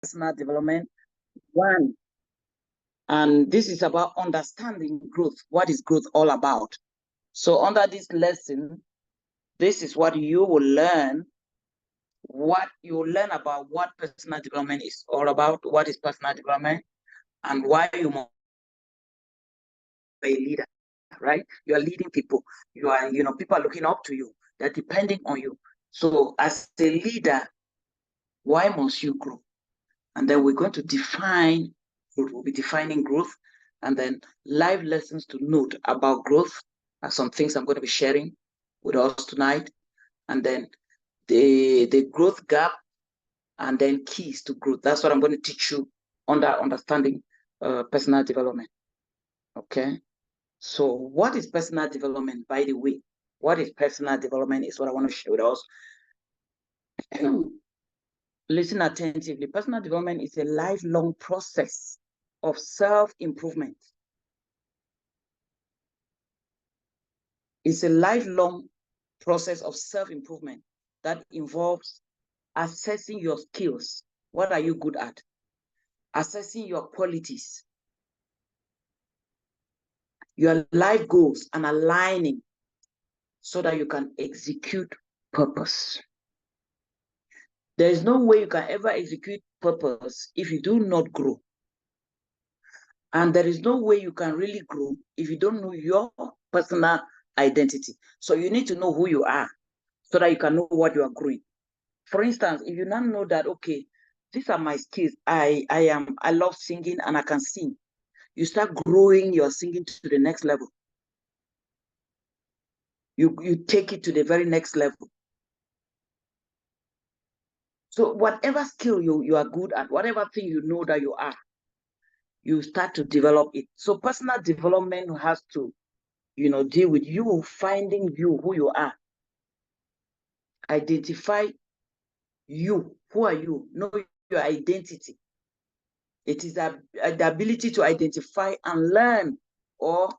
personal development 1. And this is about understanding growth. What is growth all about? So under this lesson, this is what you will learn. What you will learn about what personal development is all about, what is personal development, and why you must be a leader, right? You are leading people. You are, people are looking up to you. They're depending on you. So as a leader, why must you grow? And then we're going to define growth. We'll be defining growth, and then live lessons to note about growth are some things I'm going to be sharing with us tonight. And then the growth gap, and then keys to growth. That's what I'm going to teach you under understanding personal development. Okay. So what is personal development, by the way? What is personal development is what I want to share with us. Listen attentively. Personal development is a lifelong process of self-improvement. It's a lifelong process of self-improvement that involves assessing your skills. What are you good at? Assessing your qualities, your life goals, and aligning so that you can execute purpose. There is no way you can ever execute purpose if you do not grow. And there is no way you can really grow if you don't know your personal identity. So you need to know who you are so that you can know what you are growing. For instance, if you now know that, okay, these are my skills. I love singing and I can sing. You start growing your singing to the next level. You take it to the very next level. So whatever skill you are good at, whatever thing you know that you are, you start to develop it. So personal development has to, deal with you finding you, who you are. Identify you. Who are you? Know your identity. It is the ability to identify and learn or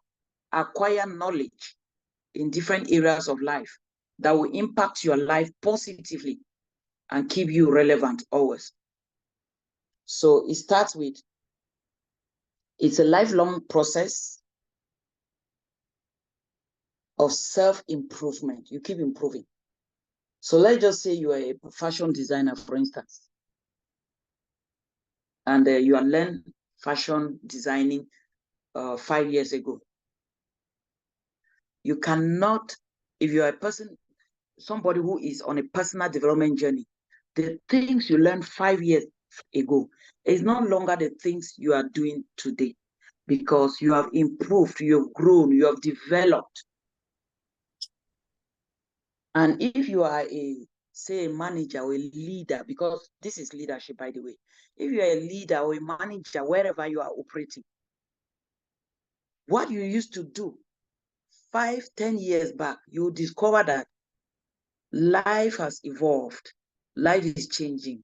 acquire knowledge in different areas of life that will impact your life positively and keep you relevant always. So it starts with, it's a lifelong process of self-improvement. You keep improving. So let's just say you are a fashion designer, for instance, and you are learning fashion designing 5 years ago. You cannot, if you are a person, somebody who is on a personal development journey, the things you learned 5 years ago is no longer the things you are doing today, because you have improved, you have grown, you have developed. And if you are say a manager or a leader, because this is leadership, by the way, if you are a leader or a manager, wherever you are operating, what you used to do 5, 10 years back, you discover that life has evolved, life is changing,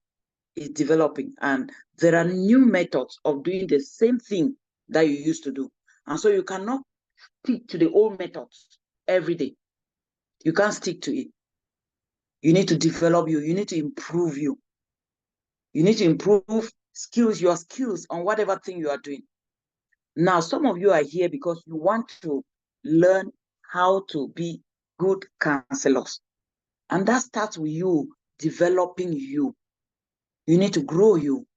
it's developing, and there are new methods of doing the same thing that you used to do. And so you cannot stick to the old methods every day. You can't stick to it. You need to develop you. You need to improve you. You need to improve skills, your skills on whatever thing you are doing. Now, some of you are here because you want to learn how to be good counselors. And that starts with you developing you. You need to grow you.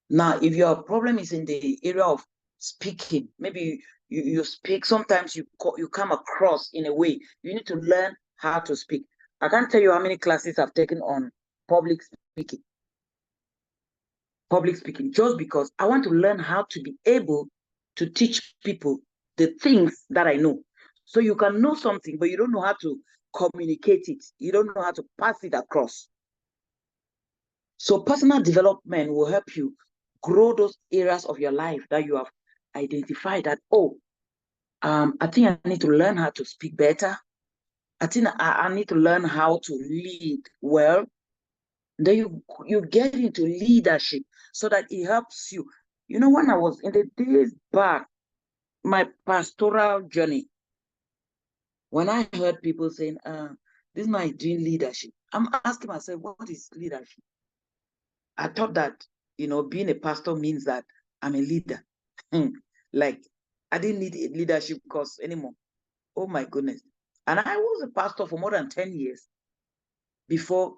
Now, if your problem is in the area of speaking, maybe you speak, sometimes you come across in a way, you need to learn how to speak. I can't tell you how many classes I've taken on public speaking. Just because I want to learn how to be able to teach people the things that I know. So you can know something, but you don't know how to communicate it. You don't know how to pass it across. So personal development will help you grow those areas of your life that you have identified that, I think I need to learn how to speak better. I think I need to learn how to lead well. Then you get into leadership so that it helps you. You know, when I was in the days back, my pastoral journey, when I heard people saying, this man is doing leadership, I'm asking myself, what is leadership? I thought that you know, being a pastor means that I'm a leader. Like, I didn't need a leadership course anymore. Oh my goodness. And I was a pastor for more than 10 years before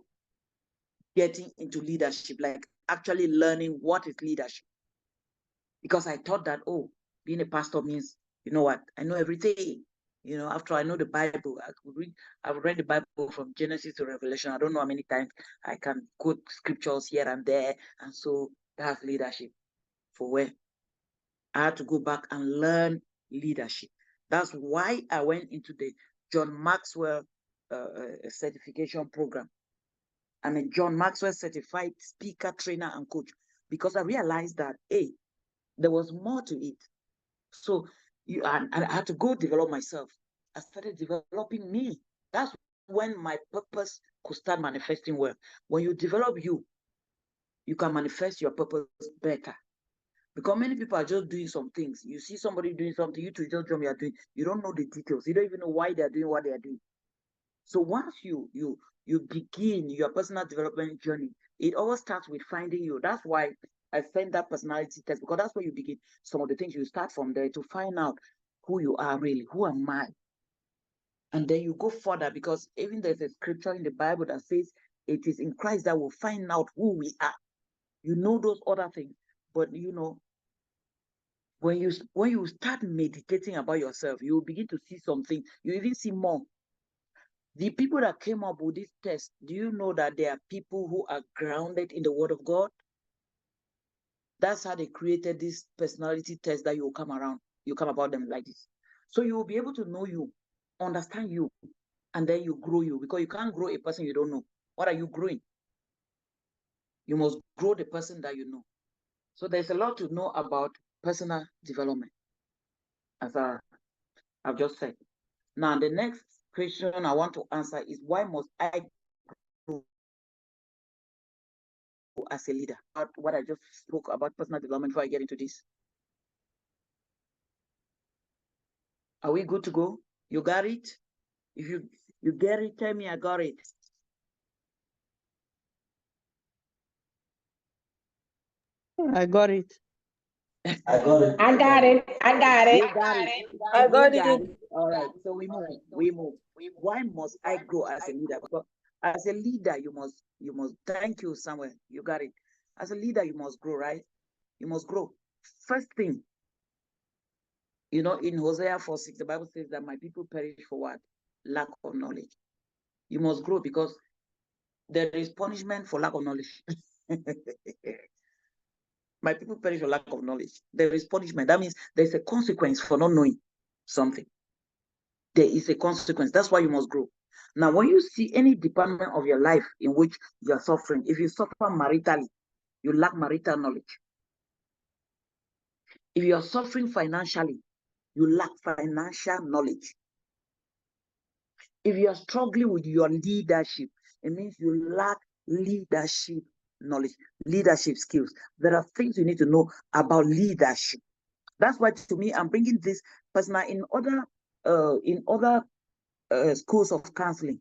getting into leadership, like actually learning what is leadership. Because I thought that, oh, being a pastor means, you know what, I know everything. You know, after I know the Bible, I've read the Bible from Genesis to Revelation. I don't know how many times I can quote scriptures here and there. And so that's leadership. For where I had to go back and learn leadership. That's why I went into the John Maxwell certification program. I'm a John Maxwell certified speaker, trainer, and coach, because I realized that, hey, there was more to it. So and I had to go develop myself. I started developing me. That's when my purpose could start manifesting well. When you develop you can manifest your purpose better. Because many people are just doing some things. You see somebody doing something, you just jump, you are doing. You don't know the details. You don't even know why they are doing what they are doing. So once you begin your personal development journey, it always starts with finding you. That's why I send that personality test, because that's where you begin. Some of the things you start from there to find out who you are really. Who am I? And then you go further, because even there's a scripture in the Bible that says it is in Christ that we'll find out who we are. You know those other things, but you know, when you start meditating about yourself, you will begin to see something. You even see more. The people that came up with this test, do you know that there are people who are grounded in the Word of God? That's how they created this personality test that you will come around. You come about them like this. So you will be able to know you, understand you, and then you grow you, because you can't grow a person you don't know. What are you growing? You must grow the person that you know. So there's a lot to know about personal development, as I've just said. Now, the next question I want to answer is, why must I grow as a leader? What I just spoke about personal development before I get into this. Are we good to go? You got it? If you get it, tell me I got it. I got it. I got it. I got it. I got it. You got it. I got You got it. it. All right. So we move. Why must I grow as a leader? Because as a leader, you must thank you, Samuel. You got it. As a leader, you must grow, right? You must grow. First thing, you know, in Hosea 4:6, the Bible says that my people perish for what? Lack of knowledge. You must grow, because there is punishment for lack of knowledge. My people perish for lack of knowledge. There is punishment. That means there's a consequence for not knowing something. There is a consequence. That's why you must grow. Now, when you see any department of your life in which you are suffering, if you suffer maritally, you lack marital knowledge. If you are suffering financially, you lack financial knowledge. If you are struggling with your leadership, it means you lack leadership knowledge, leadership skills. There are things you need to know about leadership. That's why, to me, I'm bringing this personal. In other schools of counseling,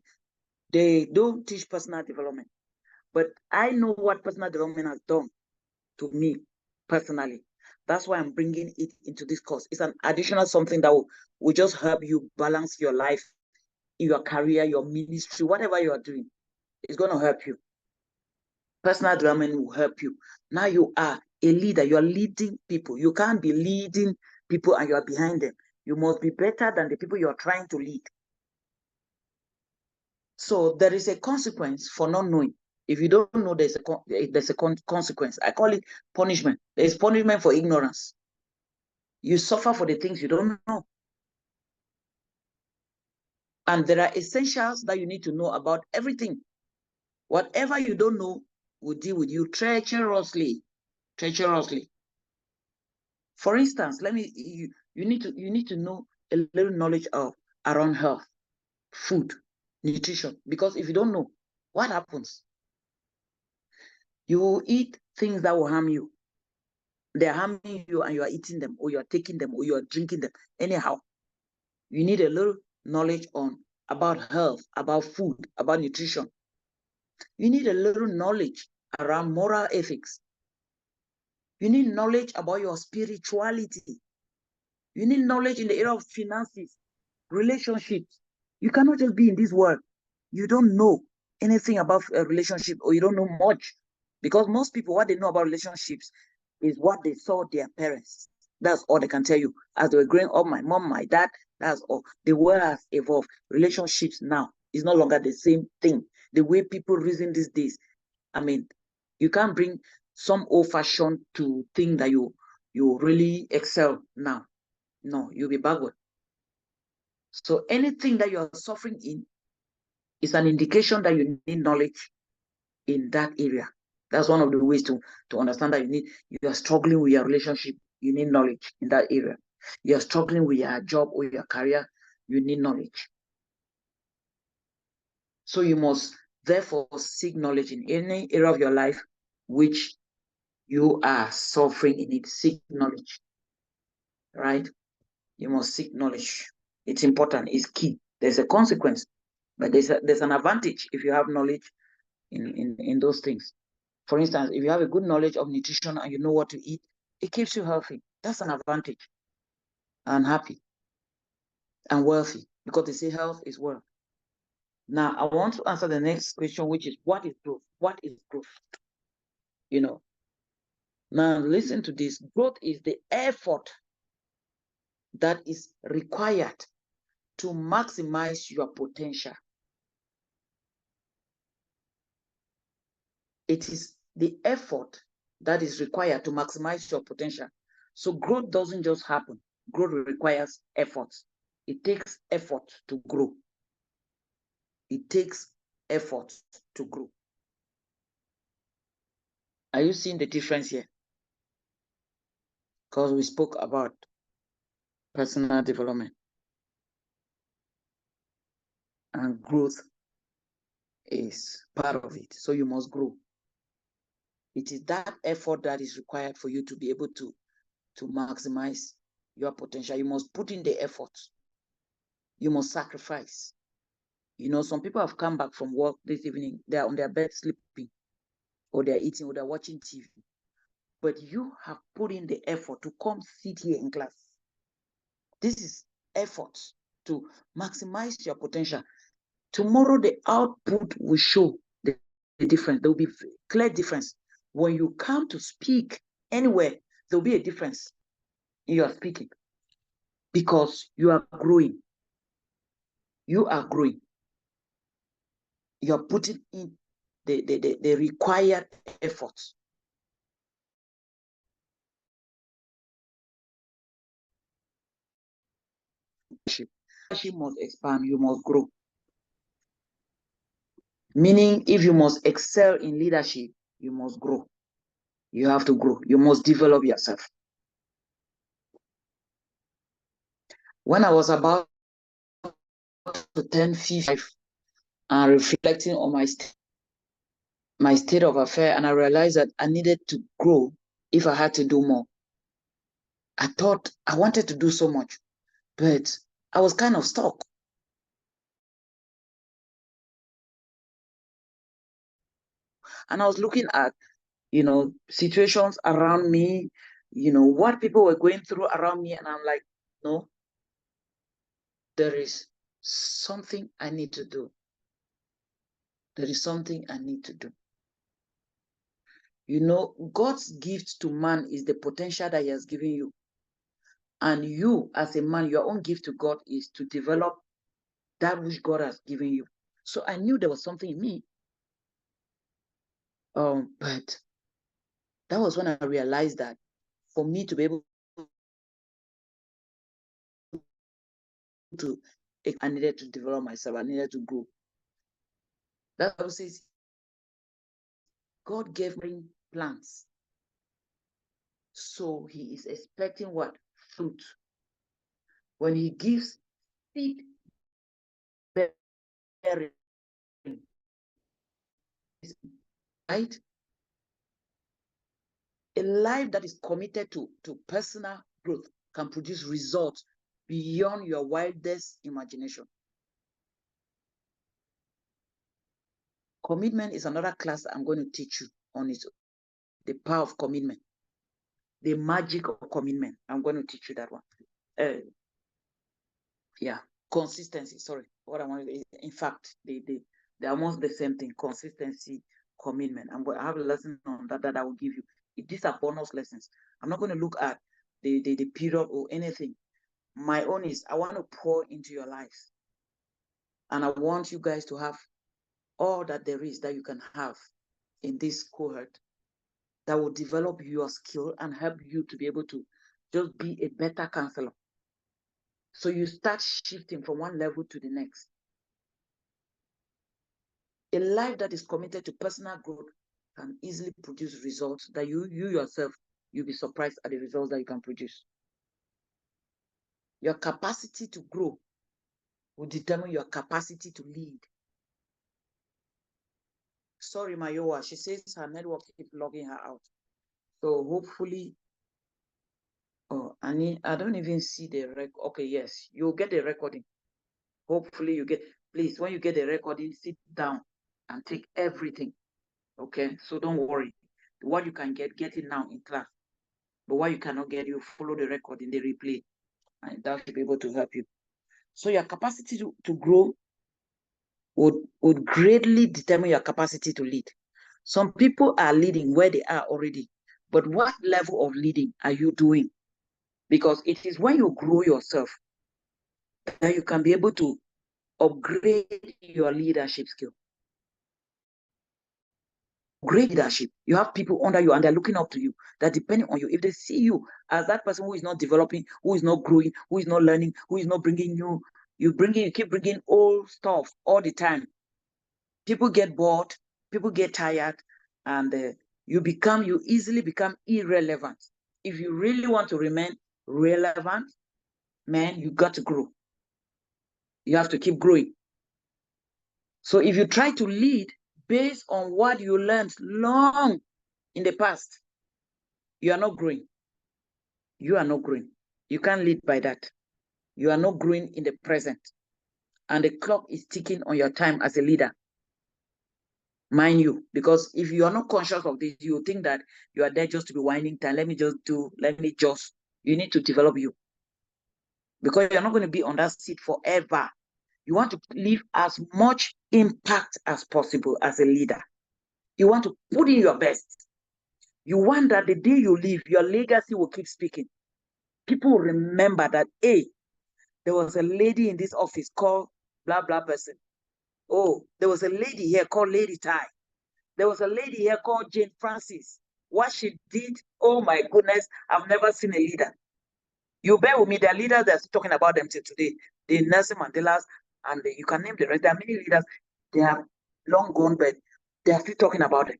they don't teach personal development, but I know what personal development has done to me personally. That's why I'm bringing it into this course. It's an additional something that will just help you balance your life, your career, your ministry, whatever you are doing. It's going to help you. Personal development will help you. Now you are a leader. You are leading people. You can't be leading people and you are behind them. You must be better than the people you are trying to lead. So there is a consequence for not knowing. If you don't know, there's a consequence. I call it punishment. There's punishment for ignorance. You suffer for the things you don't know. And there are essentials that you need to know about everything. Whatever you don't know will deal with you treacherously. Treacherously. For instance, you need to know a little knowledge of around health, food, nutrition. Because if you don't know, what happens? You will eat things that will harm you. They're harming you and you are eating them, or you are taking them, or you are drinking them. Anyhow, you need a little knowledge about health, about food, about nutrition. You need a little knowledge around moral ethics. You need knowledge about your spirituality. You need knowledge in the area of finances, relationships. You cannot just be in this world. You don't know anything about a relationship, or you don't know much. Because most people, what they know about relationships is what they saw their parents. That's all they can tell you. As they were growing up, my mom, my dad, that's all. The world has evolved. Relationships now is no longer the same thing. The way people reason these days, I mean, you can't bring some old-fashioned to think that you really excel now. No, you'll be backward. So anything that you're suffering in is an indication that you need knowledge in that area. That's one of the ways to understand that you are struggling with your relationship. You need knowledge in that area. You're struggling with your job or your career. You need knowledge. So you must therefore seek knowledge in any area of your life which you are suffering in it. Seek knowledge, right? You must seek knowledge. It's important. It's key. There's a consequence, but there's an advantage if you have knowledge in those things. For instance, if you have a good knowledge of nutrition and you know what to eat, it keeps you healthy. That's an advantage, and happy and wealthy, because they say health is wealth. Now, I want to answer the next question, which is, what is growth? What is growth? You know, now listen to this. Growth is the effort that is required to maximize your potential. It is the effort that is required to maximize your potential. So growth doesn't just happen. Growth requires effort. It takes effort to grow. It takes effort to grow. Are you seeing the difference here? Because we spoke about personal development, and growth is part of it. So you must grow. It is that effort that is required for you to be able to maximize your potential. You must put in the effort. You must sacrifice. You know, some people have come back from work this evening. They're on their bed sleeping, or they're eating, or they're watching TV. But you have put in the effort to come sit here in class. This is effort to maximize your potential. Tomorrow, the output will show the difference. There will be clear difference. When you come to speak anywhere, there will be a difference in your speaking, because you are growing. You are growing. You are putting in the required efforts. Leadership must expand. You must grow. Meaning, if you must excel in leadership, you must grow. You have to grow. You must develop yourself. When I was about to turn 55 and reflecting on my state of affair, and I realized that I needed to grow if I had to do more. I thought I wanted to do so much, but I was kind of stuck. And I was looking at, situations around me, what people were going through around me. And I'm like, no, there is something I need to do. There is something I need to do. God's gift to man is the potential that he has given you. And you, as a man, your own gift to God is to develop that which God has given you. So I knew there was something in me. But that was when I realized that for me to be able to, I needed to develop myself. I needed to grow. That Bible says God gave me plants. So he is expecting what? Fruit. When he gives seed bearing, right? A life that is committed to personal growth can produce results beyond your wildest imagination. Commitment is another class I'm going to teach you on it. The power of commitment. The magic of commitment. I'm going to teach you that one. Yeah, consistency. Sorry, what I want to, in fact, they're almost the same thing. Consistency, commitment. I'm going to have a lesson on that I will give you. These are bonus lessons. I'm not going to look at the period or anything. My own is I want to pour into your lives, and I want you guys to have all that there is that you can have in this cohort that will develop your skill and help you to be able to just be a better counselor. So you start shifting from one level to the next. A life that is committed to personal growth can easily produce results that you yourself, you'll be surprised at the results that you can produce. Your capacity to grow will determine your capacity to lead. Sorry, Mayowa, she says her network keeps logging her out. So hopefully, oh, Annie, I don't even see the record. Okay, yes, you'll get the recording. Hopefully you get, please, when you get the recording, sit down and take everything. Okay, so don't worry. What you can get it now in class. But what you cannot get, you follow the recording, the replay, and that should be able to help you. So your capacity to grow would greatly determine your capacity to lead. Some people are leading where they are already, but what level of leading are you doing? Because it is when you grow yourself that you can be able to upgrade your leadership skill. Great leadership. You have people under you and they're looking up to you. That depending on you, if they see you as that person who is not developing, who is not growing, who is not learning, who is not bringing new, you keep bringing old stuff all the time. People get bored, people get tired, and you easily become irrelevant. If you really want to remain relevant, man, you got to grow. You have to keep growing. So if you try to lead based on what you learned long in the past, you are not growing. You are not growing. You can't lead by that. You are not growing in the present. And the clock is ticking on your time as a leader. Mind you, because if you are not conscious of this, you think that you are there just to be winding time. You need to develop you. Because you're not going to be on that seat forever. You want to leave as much impact as possible as a leader. You want to put in your best. You want that the day you leave, your legacy will keep speaking. People will remember that, hey, there was a lady in this office called blah, blah person. Oh, there was a lady here called Lady Ty. There was a lady here called Jane Francis. What she did, oh my goodness, I've never seen a leader. You bear with me, there are leaders that's talking about them till today. The Nelson Mandelas, and you can name the rest. There are many leaders, they have long gone, but they are still talking about them.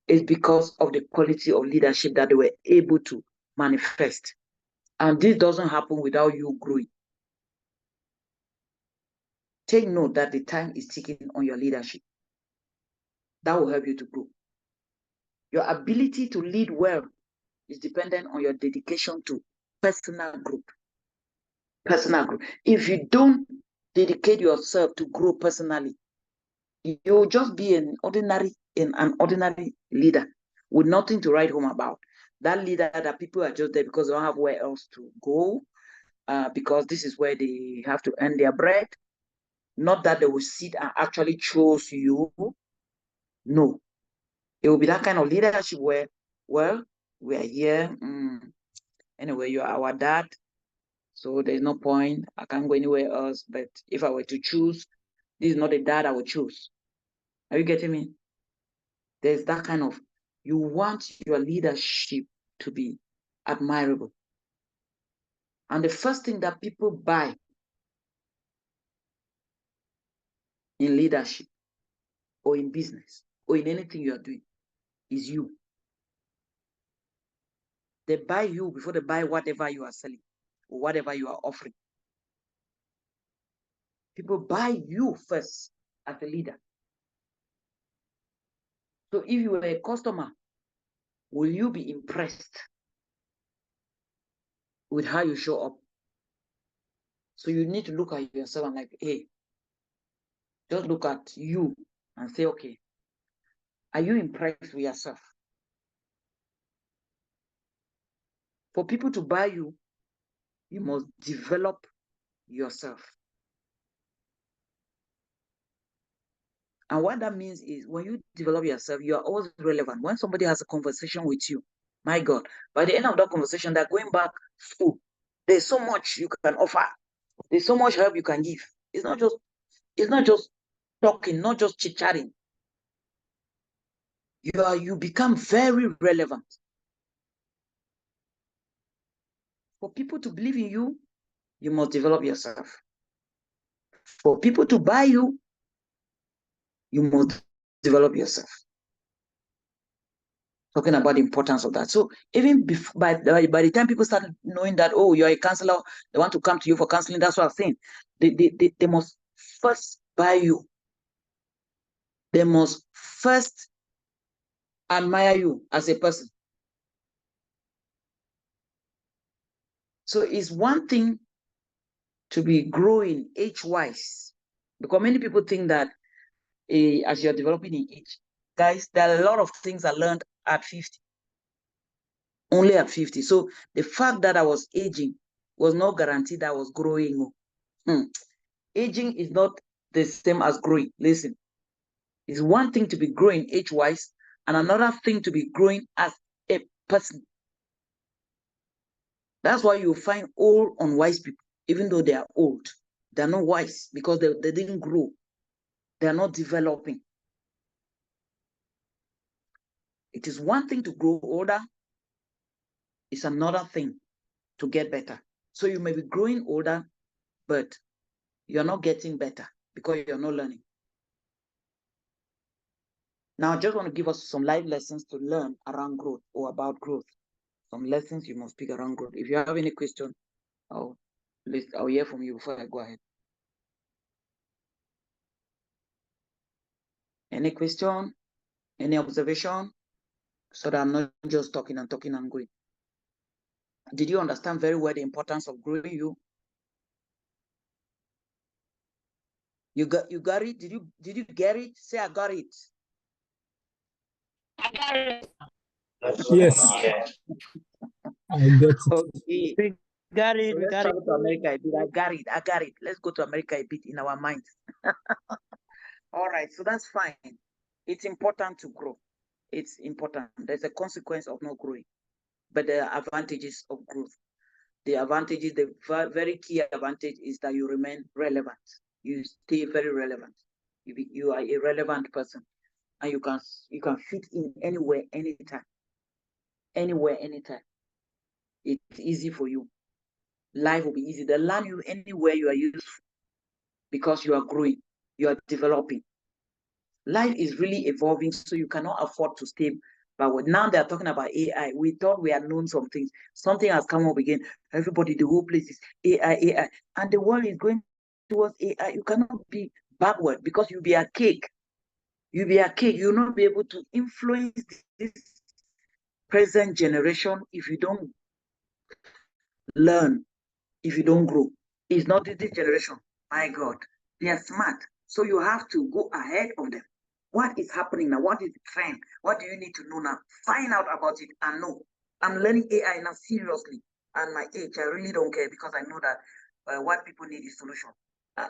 It's because of the quality of leadership that they were able to manifest. And this doesn't happen without you growing. Take note that the time is ticking on your leadership. That will help you to grow. Your ability to lead well is dependent on your dedication to personal growth. Personal growth. If you don't dedicate yourself to grow personally, you'll just be an ordinary leader with nothing to write home about. That leader that people are just there because they don't have where else to go, because this is where they have to earn their bread. Not that they will sit and actually choose you. No. It will be that kind of leadership where, well, we are here. Anyway, you are our dad. So there's no point. I can't go anywhere else. But if I were to choose, this is not the dad I would choose. Are you getting me? There's that kind of, you want your leadership to be admirable. And the first thing that people buy in leadership or in business or in anything you are doing is you. They buy you before they buy whatever you are selling or whatever you are offering. People buy you first as a leader. So if you were a customer, will you be impressed with how you show up? So you need to look at yourself and like, hey, just look at you and say, okay, are you impressed with yourself? For people to buy you, you must develop yourself. And what that means is when you develop yourself, you are always relevant. When somebody has a conversation with you, my God, by the end of that conversation, they're going back full. There's so much you can offer. There's so much help you can give. It's not just talking, not just chit-chatting. You become very relevant. For people to believe in you, you must develop yourself. For people to buy you, you must develop yourself. Talking about the importance of that. So even by the time people start knowing that, oh, you're a counselor, they want to come to you for counseling, that's what I'm saying. They must first buy you. They must first admire you as a person. So it's one thing to be growing age-wise, because many people think that as you're developing in age, guys, there are a lot of things I learned at 50. Only at 50. So the fact that I was aging was not guaranteed that I was growing. Aging is not the same as growing. Listen, it's one thing to be growing age-wise and another thing to be growing as a person. That's why you find old, unwise people, even though they are old, they're not wise because they didn't grow. They're not developing. It is one thing to grow older. It's another thing to get better. So you may be growing older, but you're not getting better because you're not learning. Now, I just want to give us some live lessons to learn around growth or about growth. Some lessons you must pick around growth. If you have any question, I'll hear from you before I go ahead. Any question? Any observation? So that I'm not just talking and going. Did you understand very well the importance of growing you? You got it? Did you get it? Say I got it. I got it. Yes. I get it. Okay. We got it. So We let's got it. travel to America a bit. I got it. Let's go to America a bit in our minds. All right, so that's fine. It's important to grow. It's important. There's a consequence of not growing, but there are advantages of growth. The advantages, the very key advantage is that you remain relevant. You stay very relevant. You are a relevant person, and you can fit in anywhere, anytime. Anywhere, anytime. It's easy for you. Life will be easy. They learn you anywhere you are useful because you are growing, you are developing. Life is really evolving, so you cannot afford to stay backward. Now they're talking about AI. We thought we had known some things. Something has come up again. Everybody, the whole place is AI. And the world is going towards AI. You cannot be backward because you'll be archaic. You'll be archaic. You'll not be able to influence this present generation if you don't learn, if you don't grow. It's not this generation. My God, they are smart. So you have to go ahead of them. What is happening now? What is the trend? What do you need to know now? Find out about it and know. I'm learning AI now seriously. And my age, I really don't care because I know that what people need is solution.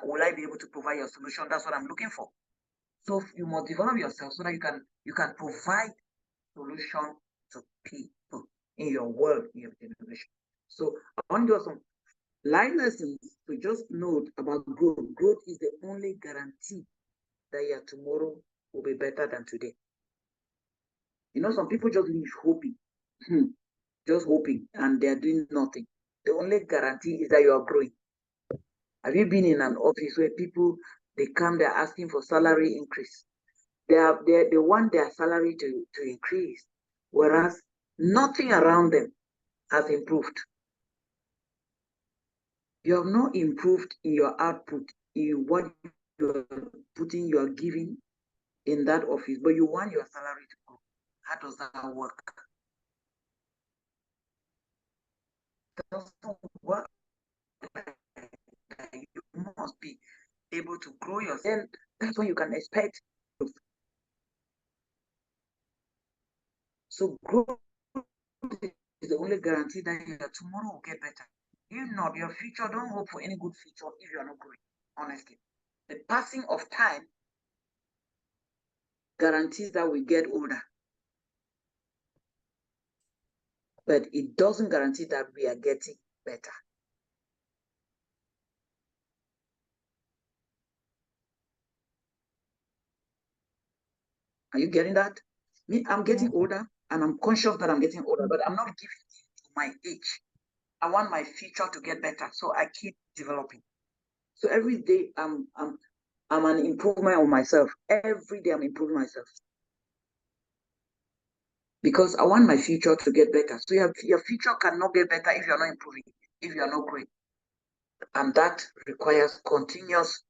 Will I be able to provide your solution? That's what I'm looking for. So you must develop yourself so that you can provide solution to people in your world, in your generation. So I want to do some life lessons to just note about growth. Growth is the only guarantee that your tomorrow will be better than today. You know, some people just live hoping, just hoping, and they're doing nothing. The only guarantee is that you are growing. Have you been in an office where people, they come, they're asking for salary increase? They want their salary to increase, whereas nothing around them has improved. You have not improved in your output, in what you are giving in that office, but you want your salary to grow. How does that work? It doesn't work. You must be able to grow yourself. Then that's when you can expect growth. So growth is the only only guarantee that your tomorrow will get better. If not, your future, don't hope for any good future if you're not growing, honestly. The passing of time guarantees that we get older. But it doesn't guarantee that we are getting better. Are you getting that? Me, I'm getting older, and I'm conscious that I'm getting older, but I'm not giving in to my age. I want my future to get better, so I keep developing. So every day I'm an improvement on myself. Every day I'm improving myself. Because I want my future to get better. So your future cannot get better if you're not improving, if you're not growing. And that requires continuous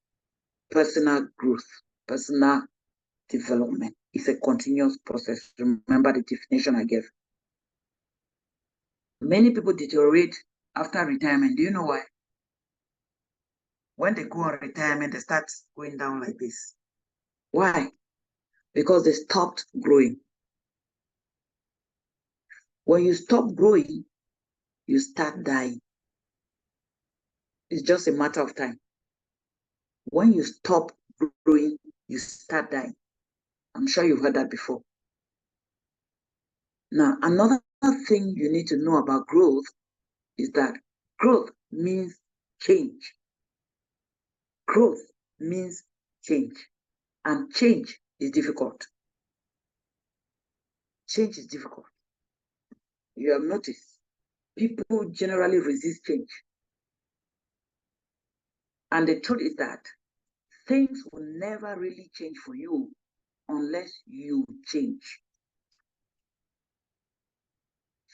personal growth, personal development. It's a continuous process. Remember the definition I gave. Many people deteriorate after retirement. Do you know why? When they go on retirement, they start going down like this. Why? Because they stopped growing. When you stop growing, you start dying. It's just a matter of time. When you stop growing, you start dying. I'm sure you've heard that before. Now, another thing you need to know about growth is that growth means change. Growth means change. And change is difficult. Change is difficult. You have noticed, people generally resist change. And the truth is that things will never really change for you unless you change.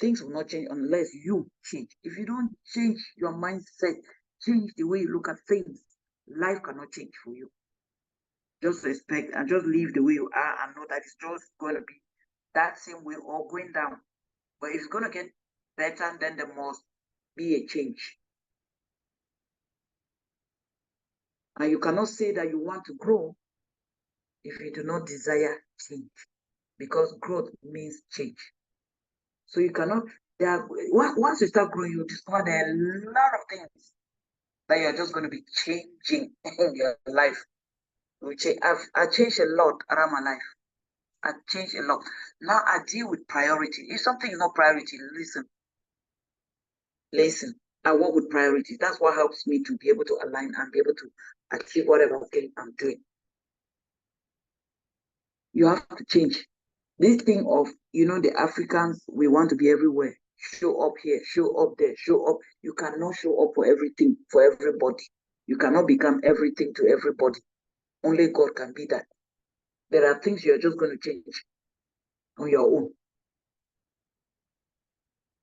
Things will not change unless you change. If you don't change your mindset, change the way you look at things, life cannot change for you. Just respect and just live the way you are and know that it's just going to be that same way or going down. But if it's going to get better, then there must be a change. And you cannot say that you want to grow if you do not desire change, because growth means change. So you cannot, once you start growing, you discover there are a lot of things that you're just going to be changing in your life. I changed a lot around my life. I changed a lot. Now I deal with priority. If something is not priority, listen. I work with priorities. That's what helps me to be able to align and be able to achieve whatever I'm doing. You have to change. This thing of, the Africans, we want to be everywhere. Show up here, show up there, show up. You cannot show up for everything, for everybody. You cannot become everything to everybody. Only God can be that. There are things you're just going to change on your own.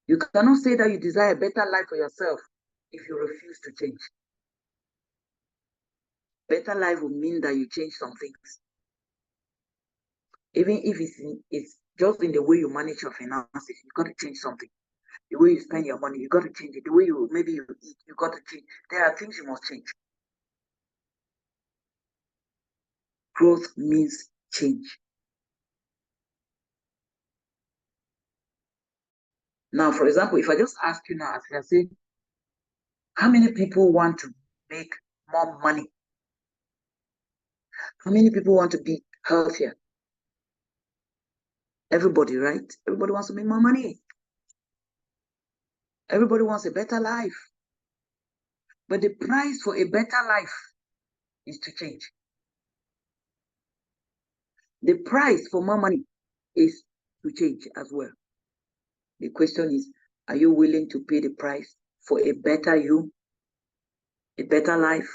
You cannot say that you desire a better life for yourself if you refuse to change. Better life will mean that you change some things. Even if it's just in the way you manage your finances, you got to change something. The way you spend your money, you got to change it. The way maybe you eat, you got to change. There are things you must change. Growth means change. Now, for example, if I just ask you now, as I say, how many people want to make more money? How many people want to be healthier? Everybody, right? Everybody wants to make more money. Everybody wants a better life. But the price for a better life is to change. The price for more money is to change as well. The question is, are you willing to pay the price for a better you, a better life,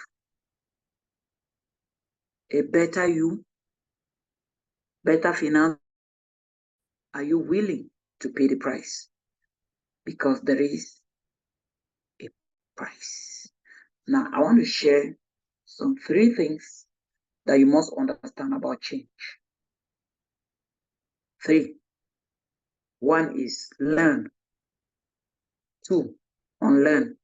a better you, better finance? Are you willing to pay the price? Because there is a price. Now, I want to share some 3 things that you must understand about change. 3. 1 is learn. 2, unlearn.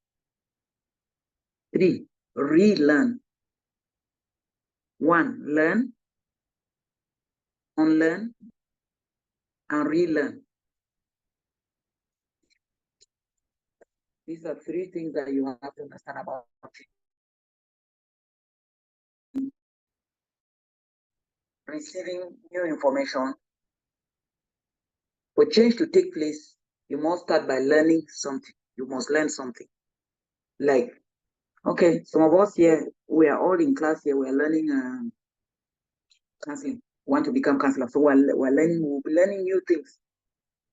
3, relearn. 1, learn, unlearn, and relearn. These are three things that you have to understand about receiving new information. For change to take place, you must start by learning something. You must learn something. Like, okay, some of us here, we are all in class here, we are learning counseling. Want to become counselor. So we'll be learning new things.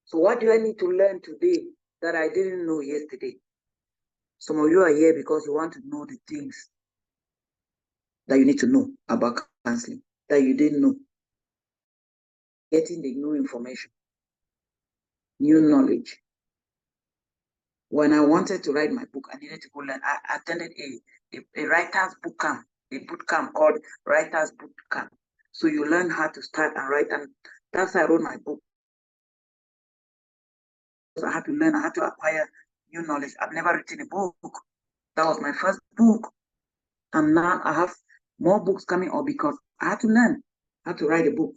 So what do I need to learn today that I didn't know yesterday? Some of you are here because you want to know the things that you need to know about counseling that you didn't know. Getting the new information, new knowledge. When I wanted to write my book, I needed to go learn. I attended a writer's boot camp, a boot camp called Writer's Boot Camp. So you learn how to start and write, and that's how I wrote my book. I had to learn, I had to acquire new knowledge. I've never written a book. That was my first book. And now I have more books coming up because I had to learn how to write a book.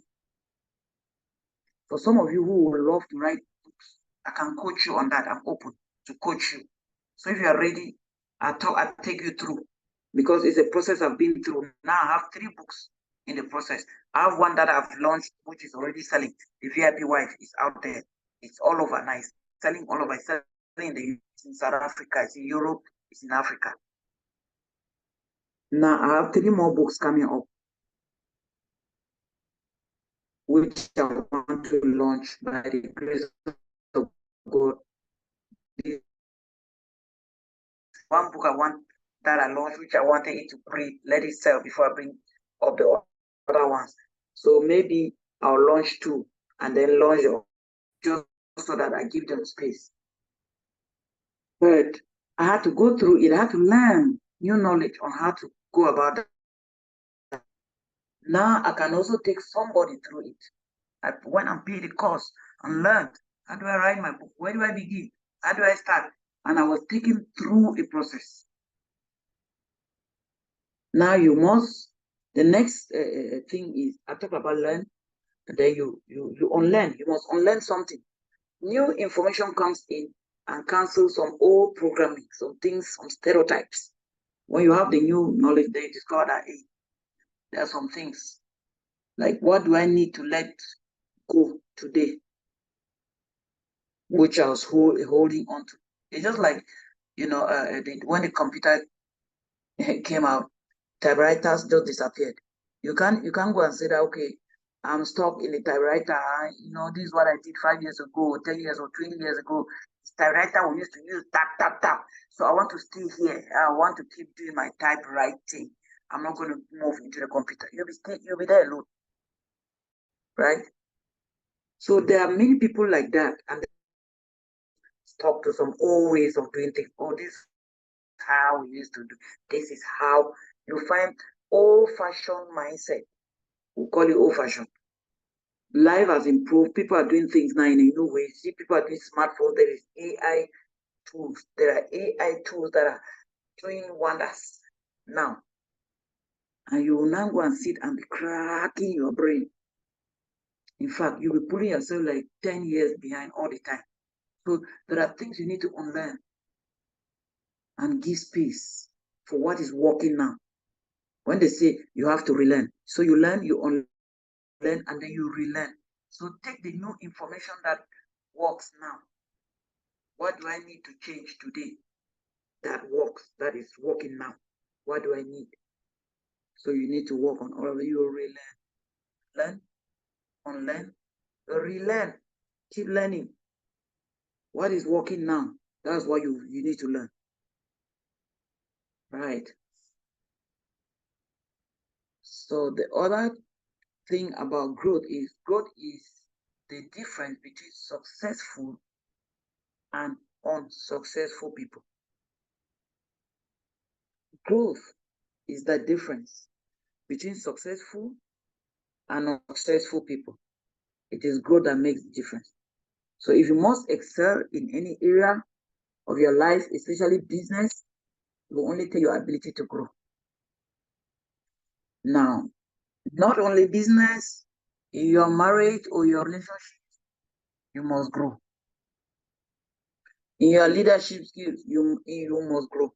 For some of you who would love to write books, I can coach you on that. I'm open to coach you. So if you are ready, I'll take you through because it's a process I've been through. Now I have 3 books in the process. I have one that I've launched, which is already selling. The VIP Wife is out there. It's all over nice. Selling all over. It's selling in the US, in South Africa, it's in Europe, it's in Africa. Now I have 3 more books coming up, which I want to launch by the grace of God. One book I want that I launched, which I wanted it to let it sell before I bring up the other ones. So maybe I'll launch 2 and then launch just so that I give them space. But I had to go through it. I had to learn new knowledge on how to go about that. Now I can also take somebody through it. When I'm paid the course and learn, how do I write my book? Where do I begin? How do I start? And I was taken through a process. Now you must, the next thing is, I talk about learn, and then you unlearn. You must unlearn something. New information comes in and cancels some old programming, some things, some stereotypes. When you have the new knowledge, then you discover that, hey, there are some things. Like, what do I need to let go today? Which I was holding on to. It's just like, when the computer came out, typewriters just disappeared. You can't go and say that, okay, I'm stuck in a typewriter. This is what I did 5 years ago, 10 years or 20 years ago. This typewriter we used to use tap, tap, tap. So I want to stay here. I want to keep doing my typewriting. I'm not going to move into the computer. You'll be there alone, right? So there are many people like that, and they stuck to some old ways of doing things. Oh, this is how we used to do. This is how you find old-fashioned mindset. We call it old-fashioned. Life has improved. People are doing things now in a new way. See, people are doing smartphones. There is AI tools. There are AI tools that are doing wonders now. And you will now go and sit and be cracking your brain. In fact, you'll be putting yourself like 10 years behind all the time. So there are things you need to unlearn and give space for what is working now. When they say you have to relearn, so you learn, you unlearn, and then you relearn. So take the new information that works now. What do I need to change today that works, that is working now? What do I need? So you need to work on all of it. You relearn, learn, unlearn, relearn, keep learning. What is working now? That's what you need to learn. Right. So the other thing about growth is the difference between successful and unsuccessful people. Growth is the difference between successful and unsuccessful people. It is growth that makes the difference. So if you must excel in any area of your life, especially business, it will only take your ability to grow. Now, not only business, in your marriage or your relationship, you must grow. In your leadership skills, you must grow.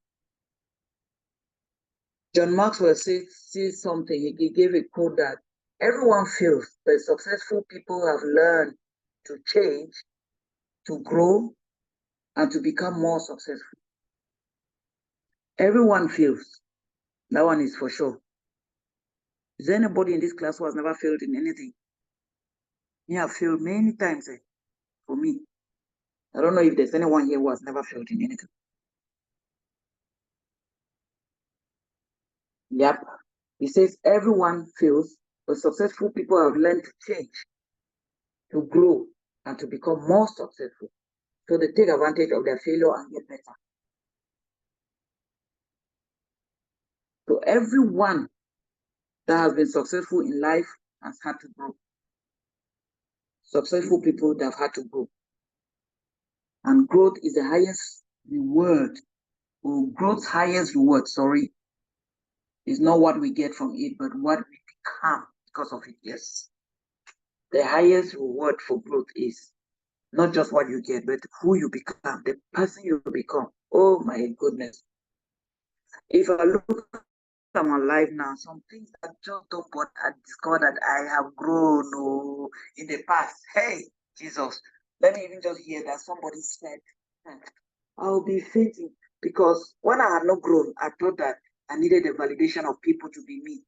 John Maxwell says something. He gave a quote that everyone fails, but successful people have learned to change, to grow, and to become more successful. Everyone fails. That one is for sure. Is there anybody in this class who has never failed in anything? Me, have failed many times for me. I don't know if there's anyone here who has never failed in anything. Yep. He says everyone fails, but successful people have learned to change, to grow, and to become more successful. So they take advantage of their failure and get better. So everyone that has been successful in life has had to grow. Successful people that have had to grow. And growth is the highest reward, or growth's highest reward, sorry, is not what we get from it, but what we become because of it, yes. The highest reward for growth is not just what you get, but who you become, the person you become. Oh my goodness. If I look at my life now, some things that just don't, but I discovered that I have grown in the past. Hey, Jesus, let me even just hear that somebody said, I'll be fainting, because when I had not grown, I thought that I needed the validation of people to be me,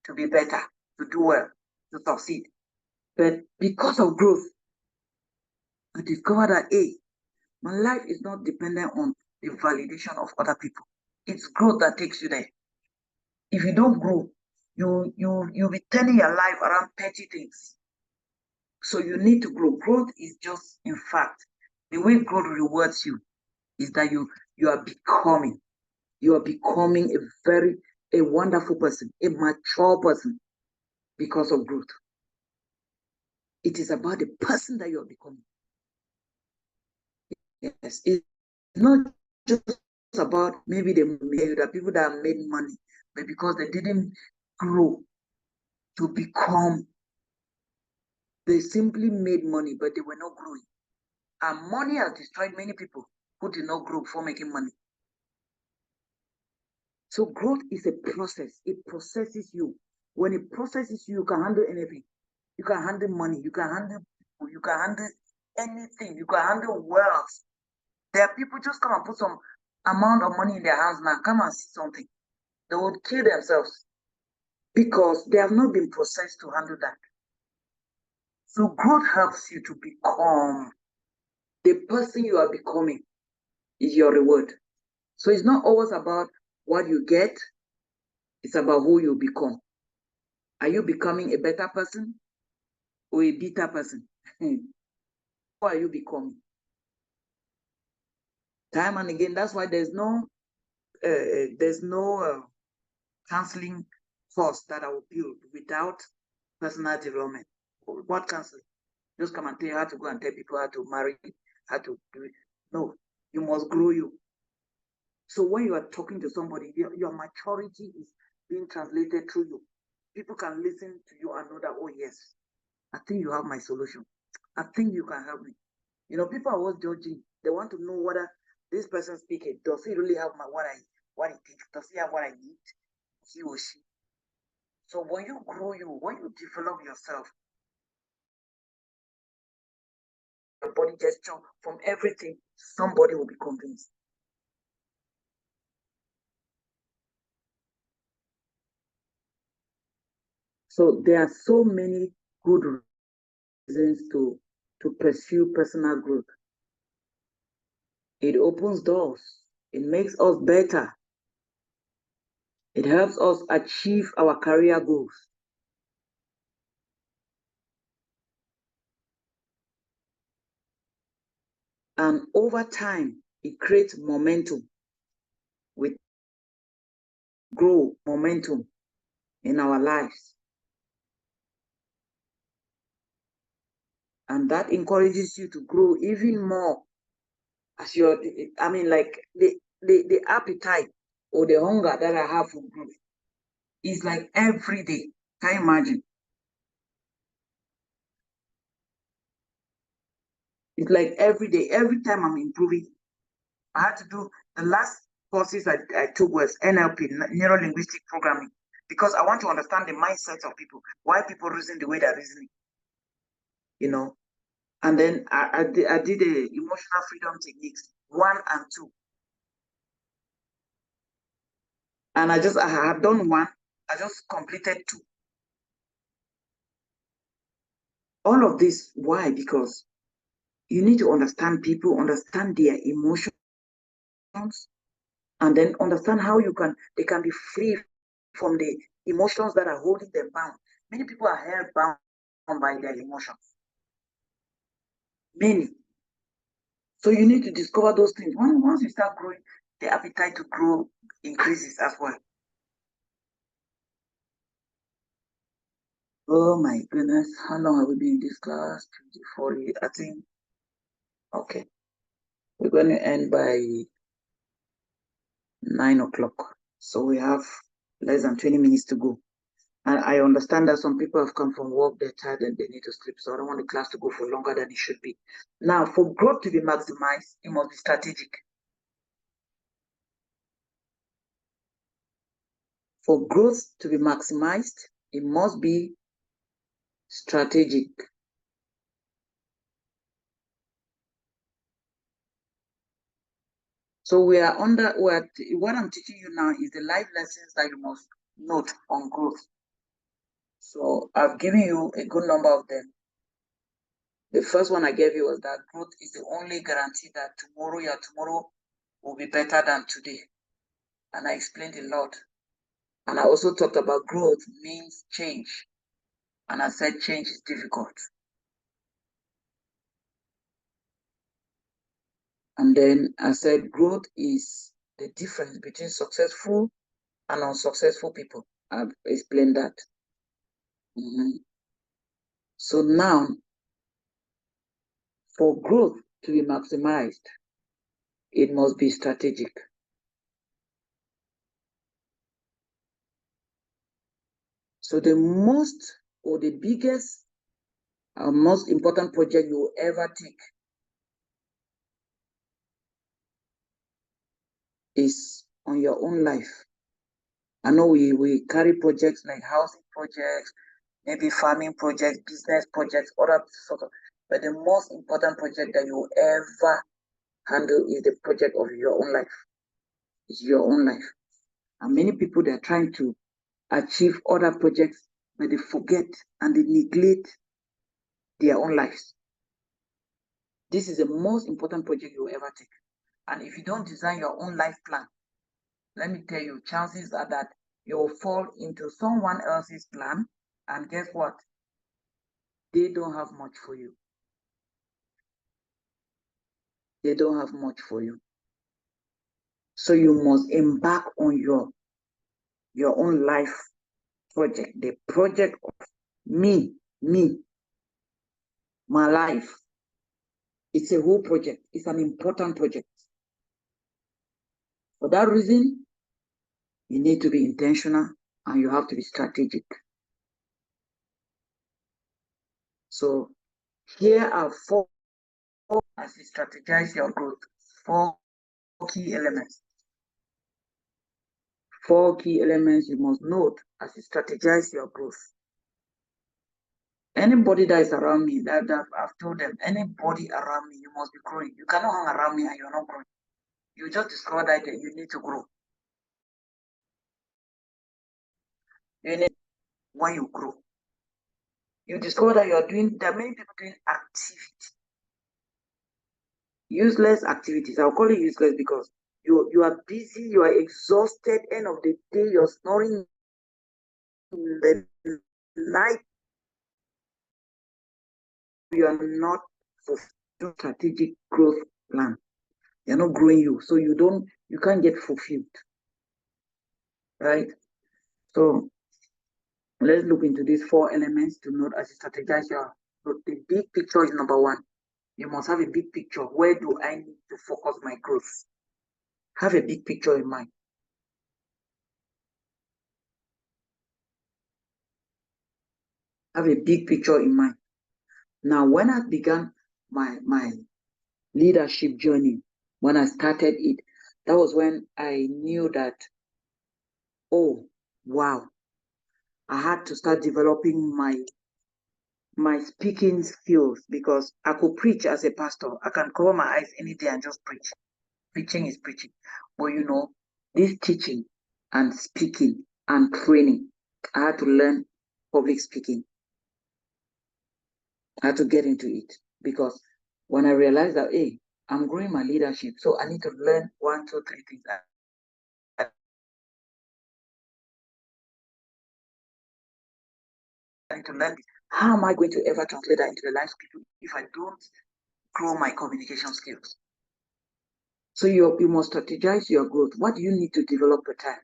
to be better, to do well, to succeed. But because of growth, I discovered that, hey, my life is not dependent on the validation of other people. It's growth that takes you there. If you don't grow, you'll be turning your life around petty things. So you need to grow. Growth is just, in fact, the way growth rewards you is that you are becoming. You are becoming a wonderful person, a mature person because of growth. It is about the person that you are becoming. Yes, it's not just about maybe the people that have made money, but because they didn't grow to become, they simply made money, but they were not growing. And money has destroyed many people who did not grow before making money. So growth is a process. It processes you. When it processes you, you can handle anything. You can handle money. You can handle people. You can handle anything. You can handle wealth. There are people just come and put some amount of money in their hands now. Come and see something. They would kill themselves because they have not been processed to handle that. So growth helps you to become the person you are becoming is your reward. So it's not always about what you get. It's about who you become. Are you becoming a better person or a bitter person? Who are you becoming? Time and again, that's why there's no counseling course that I will build without personal development. What counseling? Just come and tell you how to go and tell people how to marry, how to do it. No, you must grow you. So when you are talking to somebody, your maturity is being translated through you. People can listen to you and know that, oh yes, I think you have my solution. I think you can help me. You know, people are always judging. They want to know whether this person speaking, does he really have what he thinks? Does he have what I need? He or she. So when you grow when you develop yourself, your body gesture, from everything, somebody will be convinced. So there are so many good reasons to pursue personal growth. It opens doors. It makes us better. It helps us achieve our career goals. And over time, it creates momentum. We grow momentum in our lives. And that encourages you to grow even more as like the appetite or the hunger that I have for growth is like every day. Can you imagine? It's like every day, every time I'm improving, I had to do the last courses I took was NLP, Neuro Linguistic Programming, because I want to understand the mindset of people, why people reason the way they're reasoning, you know. And then I did the emotional freedom techniques 1 and 2. And I have done 1, I just completed 2. All of this, why? Because you need to understand people, understand their emotions, and then understand how they can be free from the emotions that are holding them bound. Many people are held bound by their emotions. Many. So you need to discover those things. Once you start growing, the appetite to grow increases as well. Oh my goodness, how long have we been in this class? 40, I think. Okay. We're going to end by 9 o'clock. So we have less than 20 minutes to go. And I understand that some people have come from work, they're tired and they need to sleep. So I don't want the class to go for longer than it should be. Now, for growth to be maximized, it must be strategic. For growth to be maximized, it must be strategic. So what I'm teaching you now is the life lessons that you must note on growth. So I've given you a good number of them. The first one I gave you was that growth is the only guarantee that your tomorrow will be better than today. And I explained a lot. And I also talked about growth means change. And I said change is difficult. And then I said growth is the difference between successful and unsuccessful people. I've explained that. So now, for growth to be maximized, it must be strategic. So the most or the biggest and most important project you will ever take is on your own life. I know we carry projects like housing projects, maybe farming projects, business projects, other sort of, but the most important project that you will ever handle is the project of your own life. It's your own life. And many people, they're trying to achieve other projects, but they forget and they neglect their own lives. This is the most important project you will ever take. And if you don't design your own life plan, let me tell you, chances are that you will fall into someone else's plan, and guess what? They don't have much for you. They don't have much for you. So you must embark on your own life project, the project of me, my life. It's a whole project. It's an important project. For that reason, you need to be intentional and you have to be strategic. So here are 4 as you strategize your growth. 4 key elements. 4 key elements you must note as you strategize your growth. Anybody that is around me, that I've told them, anybody around me, you must be growing. You cannot hang around me and you're not growing. You just discover that you need to grow. You need when you grow. You discover that there are many people doing activity. Useless activities. I'll call it useless because you are busy, you are exhausted, end of the day, you're snoring in the night. You are not fulfilling strategic growth plan. You're not growing you, so you can't get fulfilled. Right? So let's look into these 4 elements to note as you strategize your growth. The big picture is number 1. You must have a big picture. Where do I need to focus my growth? Have a big picture in mind. Have a big picture in mind. Now, when I began my leadership journey, When I started it, that was when I knew that, oh, wow, I had to start developing my speaking skills, because I could preach as a pastor. I can cover my eyes any day and just preach. Preaching is preaching. But you know, this teaching and speaking and training, I had to learn public speaking. I had to get into it, because when I realized that, hey, I'm growing my leadership, so I need to learn 1, 2, 3 things. I need to learn this. How am I going to ever translate that into the lives of people if I don't grow my communication skills? So you must strategize your growth. What do you need to develop per time?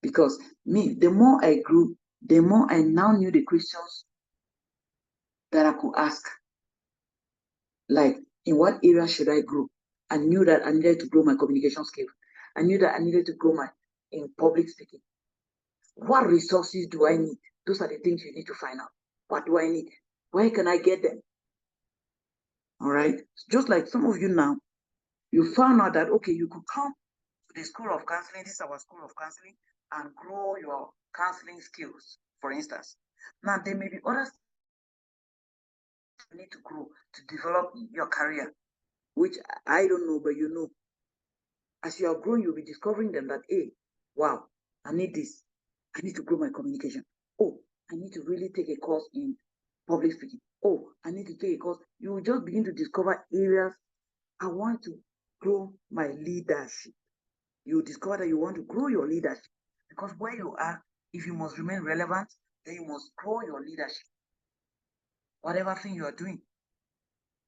Because me, the more I grew, the more I now knew the questions that I could ask. Like, in what area should I grow? I knew that I needed to grow my communication skills. I knew that I needed to grow in public speaking. What resources do I need? Those are the things you need to find out. What do I need? Where can I get them? All right. Just like some of you now, you found out that, okay, you could come to the School of Counseling, this is our School of Counseling, and grow your counseling skills, for instance. Now, there may be others you need to grow to develop your career, which I don't know, but you know. As you are growing, you'll be discovering them that, hey, wow, I need this. I need to grow my communication. Oh, I need to really take a course in public speaking. Oh, I need to take a course. You will just begin to discover areas. I want to grow my leadership. You discover that you want to grow your leadership, because where you are, if you must remain relevant, then you must grow your leadership. Whatever thing you are doing,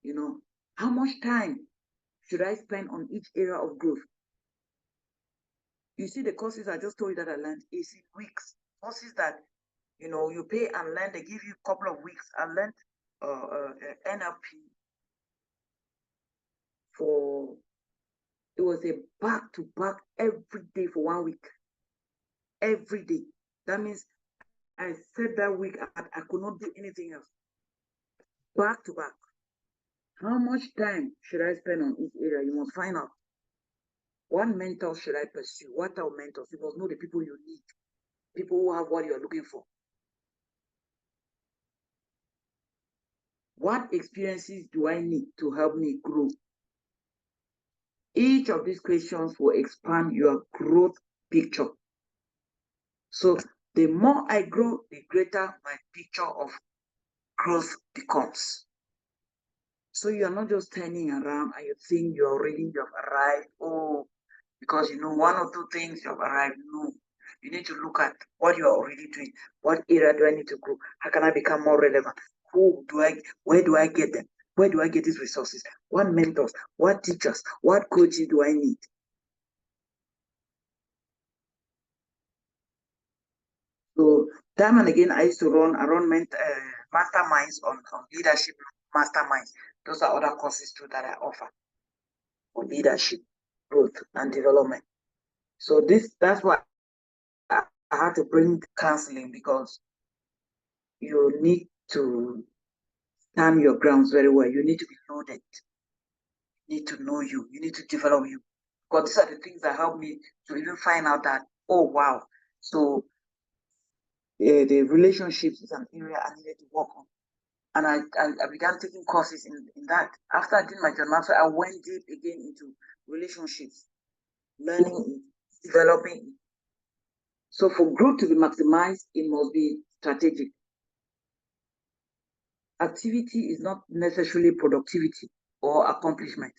you know, how much time should I spend on each area of growth? You see, the courses I just told you that I learned is in weeks. Courses that, you know, you pay and learn, they give you a couple of weeks. I learned NLP it was a back-to-back every day for 1 week. Every day. That means I said that week I could not do anything else. Back-to-back. How much time should I spend on each area? You must find out. What mentors should I pursue? What are mentors? You must know the people you need. People who have what you are looking for. What experiences do I need to help me grow? Each of these questions will expand your growth picture. So the more I grow, the greater my picture of growth becomes. So you are not just turning around and you think you've arrived. Oh, because you know 1 or 2 things you've arrived. No, you need to look at what you are already doing. What area do I need to grow? How can I become more relevant? Where do I get them? Where do I get these resources? What mentors? What teachers? What coaches do I need? So time and again, I used to run masterminds on leadership masterminds. Those are other courses too that I offer for leadership, growth, and development. So that's why I had to bring counseling, because you need to stand your grounds very well. You need to be loaded. You need to know you. You need to develop you. Because these are the things that help me to even find out that, oh, wow. So the relationships is an area I needed to work on. And I began taking courses in that. After I did my John Maxwell, I went deep again into relationships, learning it, developing it. So for growth to be maximized, it must be strategic. Activity is not necessarily productivity or accomplishment.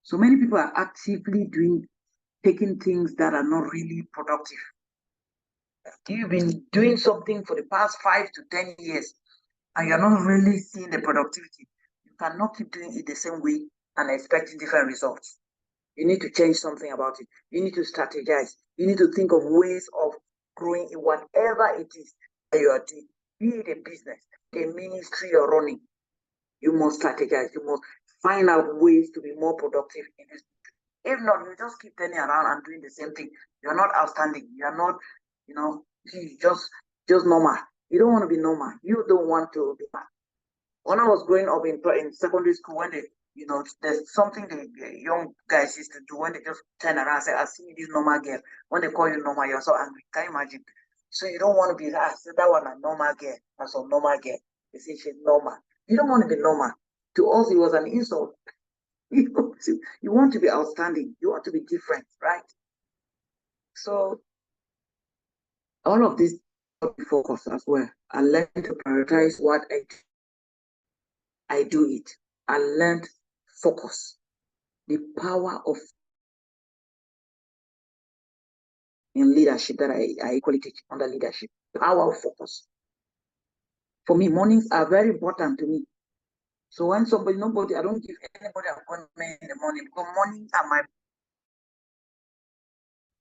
So many people are actively taking things that are not really productive. You've been doing something for the past 5 to 10 years, and you're not really seeing the productivity. You cannot keep doing it the same way and expecting different results. You need to change something about it. You need to strategize. You need to think of ways of growing in whatever it is that you are doing. Be it a business, a ministry you're running. You must strategize. You must find out ways to be more productive in this. If not, you just keep turning around and doing the same thing. You're not outstanding. You're not, just normal. You don't want to be normal. You don't want to be normal. When I was growing up in secondary school, when You know, there's something the young guys used to do when they just turn around and say, I see this normal girl. When they call you normal, you're so angry. Can you imagine? So you don't want to be that. I said that one a normal girl. That's a normal girl. They say she's normal. You don't want to be normal. To us, it was an insult. You want to be outstanding. You want to be different, right? So all of this focus as well. I learned to prioritize what I do it. I learned focus. The power of in leadership that I equally teach under leadership. Power of focus. For me, mornings are very important to me. So when nobody, I don't give anybody appointment in the morning because mornings are my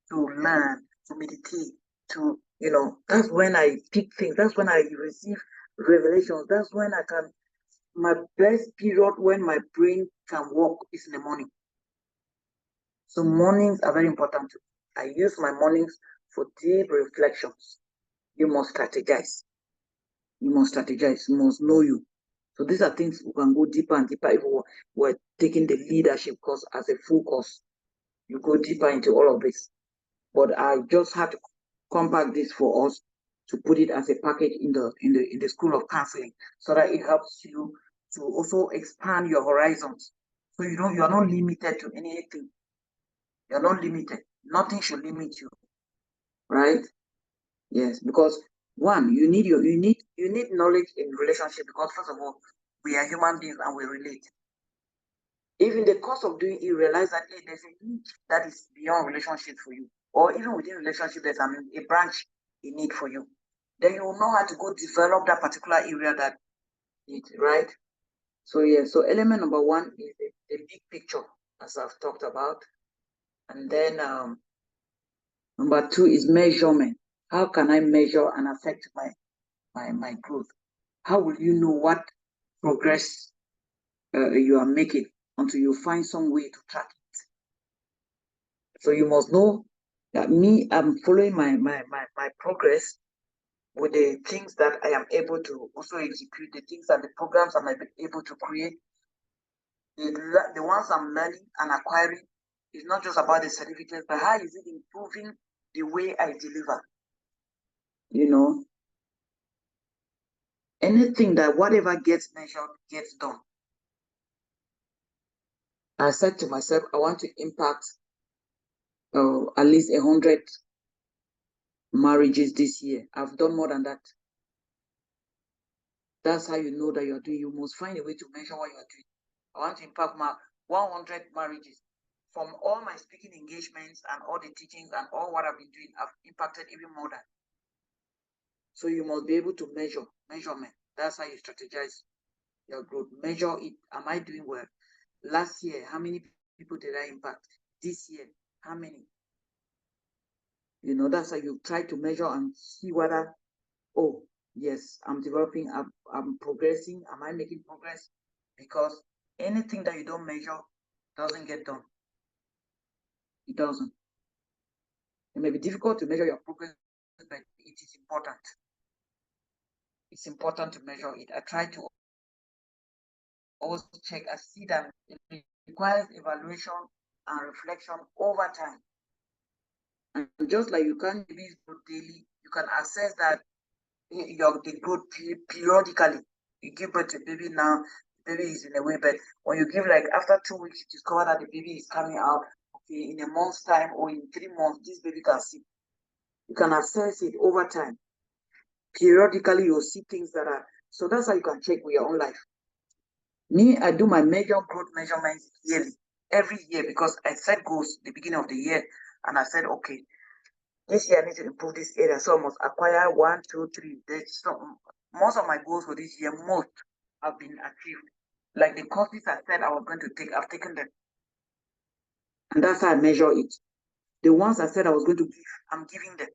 to learn, to meditate, to, that's when I pick things. That's when I receive revelations. That's when my best period when my brain can work is in the morning. So mornings are very important. I use my mornings for deep reflections. You must strategize. You must strategize. You must know you. So these are things we can go deeper and deeper if we're taking the leadership course as a full course. You go deeper into all of this. But I just had to compact this for us to put it as a package in the School of Counseling so that it helps you to also expand your horizons. So you're not limited to anything. You're not limited. Nothing should limit you. Right? Yes, because one, you need knowledge in relationship because first of all, we are human beings and we relate. If in the course of doing it, you realize that hey, there's a need that is beyond relationship for you, or even within relationship, there's a branch in need for you, then you will know how to go develop that particular area that need, right? So yeah, so element number one is the big picture, as I've talked about. And then number two is measurement. How can I measure and affect my growth? How will you know what progress you are making until you find some way to track it? So you must know that I'm following my progress with the things that I am able to also execute, the things and the programs I might be able to create. The ones I'm learning and acquiring is not just about the certificates, but how is it improving the way I deliver? Anything that whatever gets measured gets done. I said to myself, I want to impact at least 100 marriages this year. I've done more than that. That's how you know that you're doing. You must find a way to measure what you're doing. I want to impact my 100 marriages. From all my speaking engagements and all the teachings and all what I've been doing, I've impacted even more than. So you must be able to measurement. That's how you strategize your growth. Measure it. Am I doing well? Last year, how many people did I impact? This year, how many? That's how you try to measure and see whether, oh, yes, I'm developing, I'm progressing. Am I making progress? Because anything that you don't measure doesn't get done. It doesn't. It may be difficult to measure your progress, but it is important. It's important to measure it. I try to always check. I see that it requires evaluation and reflection over time. And just like you can't do this daily, you can assess that the growth periodically. You give birth to a baby now, the baby is in a way, but when you give after 2 weeks, you discover that the baby is coming out. Okay, in a month's time or in 3 months, this baby can see. You can assess it over time. Periodically, you'll see things that are, so that's how you can check with your own life. Me, I do my major growth measurements yearly, every year, because I set goals at the beginning of the year, and I said, okay, this year I need to improve this area, so I must acquire 1, 2, 3. Most of my goals for this year, most have been achieved. Like the courses I said I was going to take, I've taken them. And that's how I measure it. The ones I said I was going to give, I'm giving them.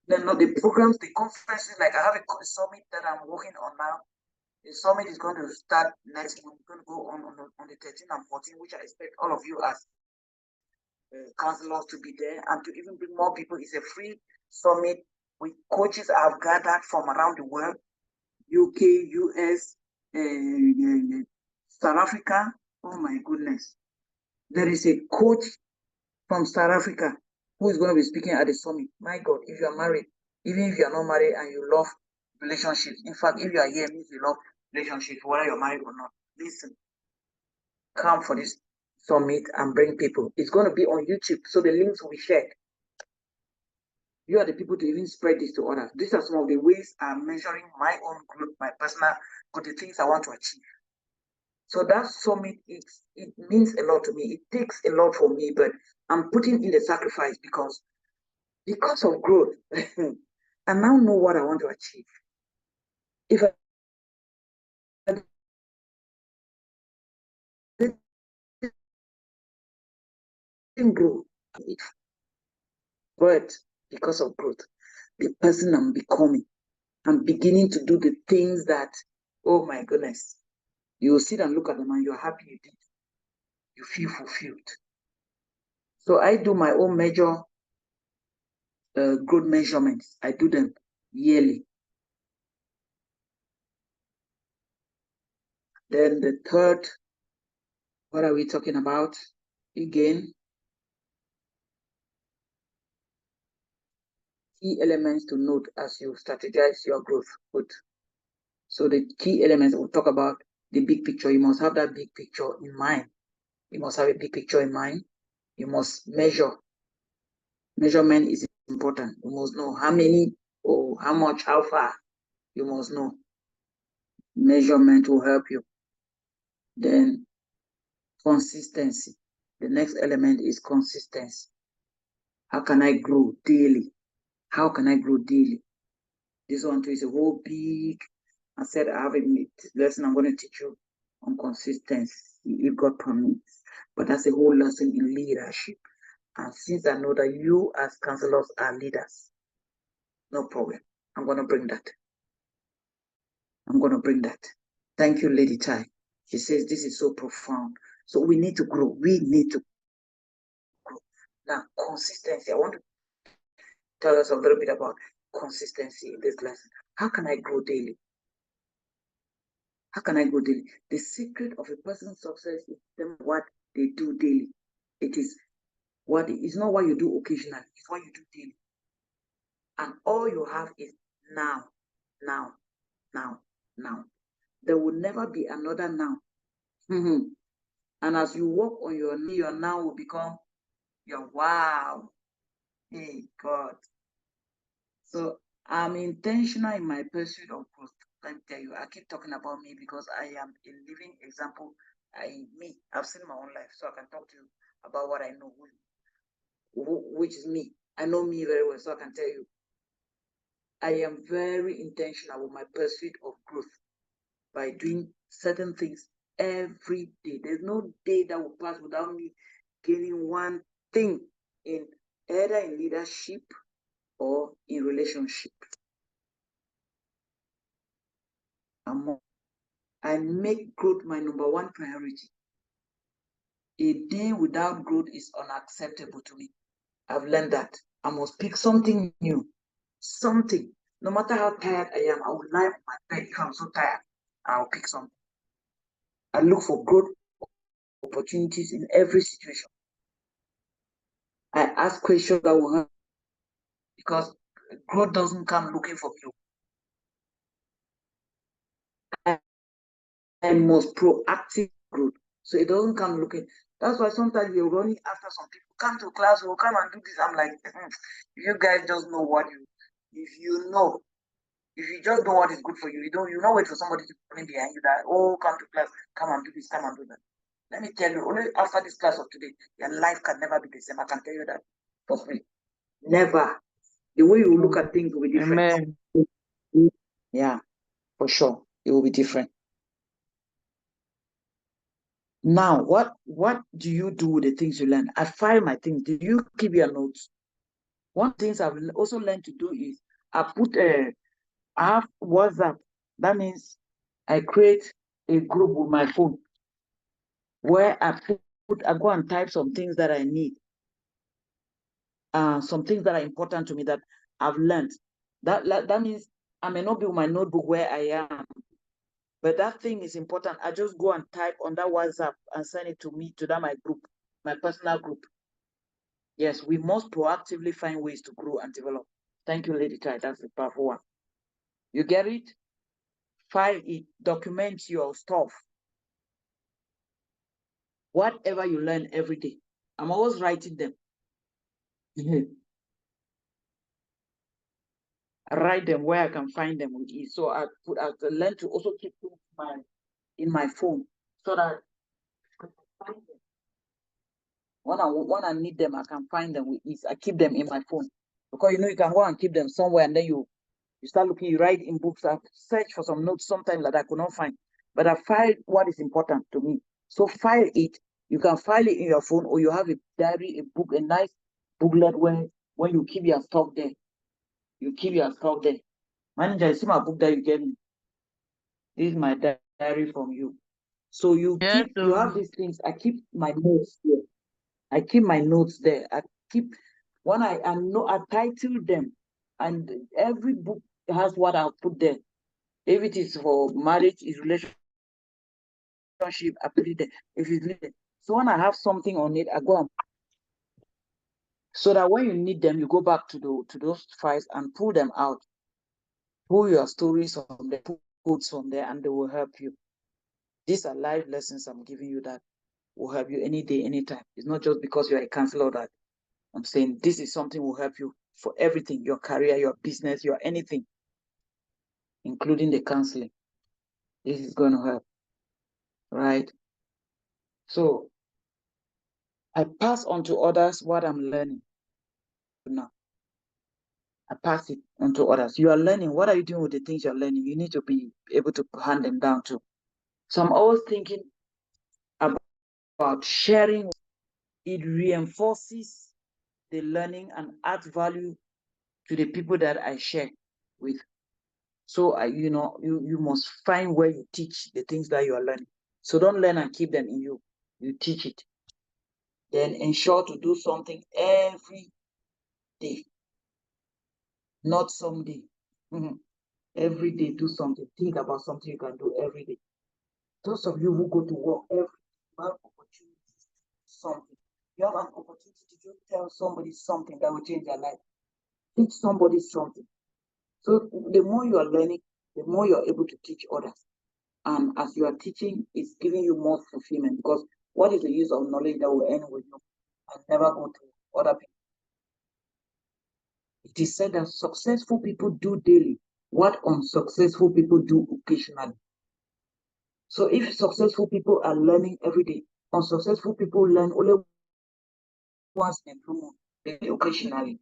Then the programs, the conferences, like I have a summit that I'm working on now. The summit is going to start next month. It's going to go on the 13th and 14th, which I expect all of you as counselors to be there and to even bring more people. It's a free summit with coaches I have gathered from around the world, UK, US, South Africa, oh my goodness. There is a coach from South Africa who is going to be speaking at the summit. My God, if you are married, even if you are not married and you love relationships, in fact, if you are here, means you love relationships, whether you're married or not, listen, come for this summit and bring people. It's going to be on YouTube, so the links will be shared. You are the people to even spread this to others. These are some of the ways I'm measuring my own growth, my personal, but the things I want to achieve. So that summit, it means a lot to me. It takes a lot for me, but I'm putting in the sacrifice because of growth. I now know what I want to achieve. If I didn't grow, but because of growth, the person I'm becoming, I'm beginning to do the things that, oh my goodness, you will sit and look at them and you're happy you did. You feel fulfilled. So I do my own growth measurements. I do them yearly. Then the third, what are we talking about? Again, key elements to note as you strategize your growth. Good. So the key elements we'll talk about the big picture. You must have that big picture in mind. You must have a big picture in mind. You must measure. Measurement is important. You must know how many or how much, how far. You must know. Measurement will help you. Then consistency. The next element is consistency. How can I grow daily? How can I grow daily? This one too is a whole big. I said I have a lesson I'm going to teach you on consistency if God permits. But that's a whole lesson in leadership. And since I know that you as counselors are leaders, no problem. I'm going to bring that. I'm going to bring that. Thank you, Lady Tai. She says this is so profound. So we need to grow. We need to grow. Now, consistency. I want to tell us a little bit about consistency in this lesson. How can I grow daily? How can I grow daily? The secret of a person's success is what they do daily. It is what it's not what you do occasionally, it's what you do daily. And all you have is now, now, now, now. There will never be another now. And as you walk on your knee, your now will become your wow. Hey, God. So I'm intentional in my pursuit of growth. Let me tell you, I keep talking about me because I am a living example. I've seen my own life, so I can talk to you about what I know, which is me. I know me very well, so I can tell you. I am very intentional with my pursuit of growth by doing certain things every day. There's no day that will pass without me gaining one thing in either in leadership or in relationship. I make growth my number one priority. A day without growth is unacceptable to me. I've learned that. I must pick something new. Something. No matter how tired I am, I will lie on my bed if I'm so tired. I'll pick something. I look for growth opportunities in every situation. I ask questions that will help because growth doesn't come looking for you. I must proactive growth. So it doesn't come looking. That's why sometimes we're running after some people. Come to class, we'll come and do this. I'm like, you guys just know what if you just know what is good for you, you don't wait for somebody to come behind you that, oh, come to class, come and do this, come and do that. Let me tell you, only after this class of today, your life can never be the same. I can tell you that for free. Never. The way you look at things will be different. Amen. Yeah, for sure. It will be different. Now, what do you do with the things you learn? I file my things. Do you keep your notes? One thing I've also learned to do is I have WhatsApp. That means I create a group with my phone where I go and type some things that I need. Some things that are important to me that I've learned. That means I may not be with my notebook where I am. But that thing is important. I just go and type on that WhatsApp and send it to me, to that my group, my personal group. Yes, we must proactively find ways to grow and develop. Thank you, Lady Tai. That's the powerful one. You get it? File it, document your stuff. Whatever you learn every day. I'm always writing them. I write them where I can find them with ease. So I learn to also keep things in my phone so that I can find them. When I need them, I can find them with ease. I keep them in my phone. Because you can go and keep them somewhere and then you start looking, you write in books, I search for some notes sometimes that I could not find. But I file what is important to me. So file it. You can file it in your phone, or you have a diary, a book, a nice booklet when you keep your stuff there. You keep your stuff there. Manager, I see my book that you gave me. This is my diary from you. So you have these things. I keep my notes here. I keep my notes there. I keep when I title them, and every book has what I put there. If it is for marriage, is relationship, I put it there. If it's related. So when I have something on it, I go and so that when you need them, you go back to those files and pull them out. Pull your stories from there, pull quotes from there, and they will help you. These are live lessons I'm giving you that will help you any day, anytime. It's not just because you're a counselor that I'm saying this is something will help you for everything, your career, your business, your anything, including the counseling. This is going to help, right? So I pass on to others what I'm learning now. I pass it on to others. You are learning. What are you doing with the things you're learning? You need to be able to hand them down too. So I'm always thinking about sharing. It reinforces the learning and adds value to the people that I share with. So you must find where you teach the things that you are learning. So don't learn and keep them in you. You teach it. Then ensure to do something every day, not someday. Every day, do something. Think about something you can do every day. Those of you who go to work every day, you have opportunity to do something. You have an opportunity to just tell somebody something that will change their life. Teach somebody something. So the more you are learning, the more you're able to teach others. And as you are teaching, it's giving you more fulfillment, because what is the use of knowledge that will end with you and never go to other people? It is said that successful people do daily what unsuccessful people do occasionally. So if successful people are learning every day, unsuccessful people learn only once in a blue moon, maybe occasionally,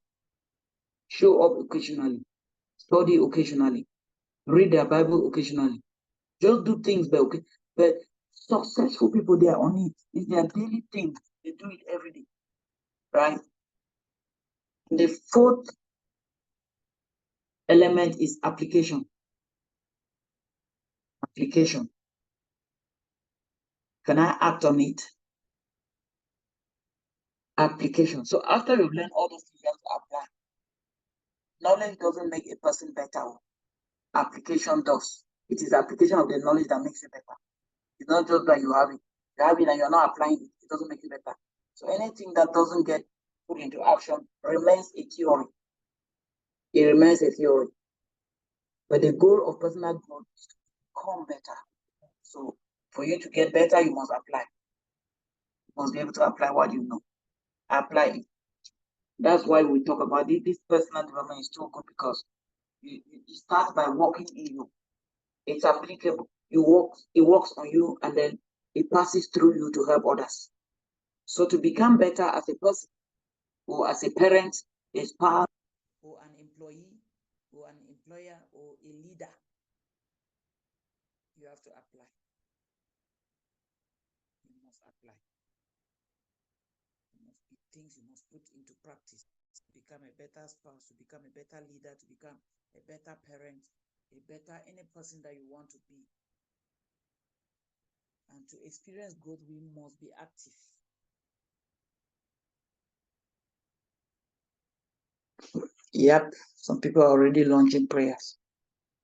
show up occasionally, study occasionally, read their Bible occasionally. Just do things, but successful people, they are on it. It's their daily thing. They do it every day, right? The fourth element is application. Application. Can I act on it? Application. So after you've learned all those things, you have to apply. Knowledge doesn't make a person better. Application does. It is application of the knowledge that makes you better. It's not just that you have it. You have it and you're not applying it. It doesn't make you better. So anything that doesn't get put into action remains a theory. It remains a theory. But the goal of personal growth is to become better. So for you to get better, you must apply. You must be able to apply what you know. Apply it. That's why we talk about it. This personal development is too good, because it starts by working in you. It's applicable. It works on you, and then it passes through you to help others. So to become better as a person, or as a parent, a spouse, or an employee, or an employer, or a leader, you have to apply. You must apply. It must be things you must put into practice to become a better spouse, to become a better leader, to become a better parent, a better any person that you want to be. And to experience growth, we must be active. Yep, some people are already launching prayers.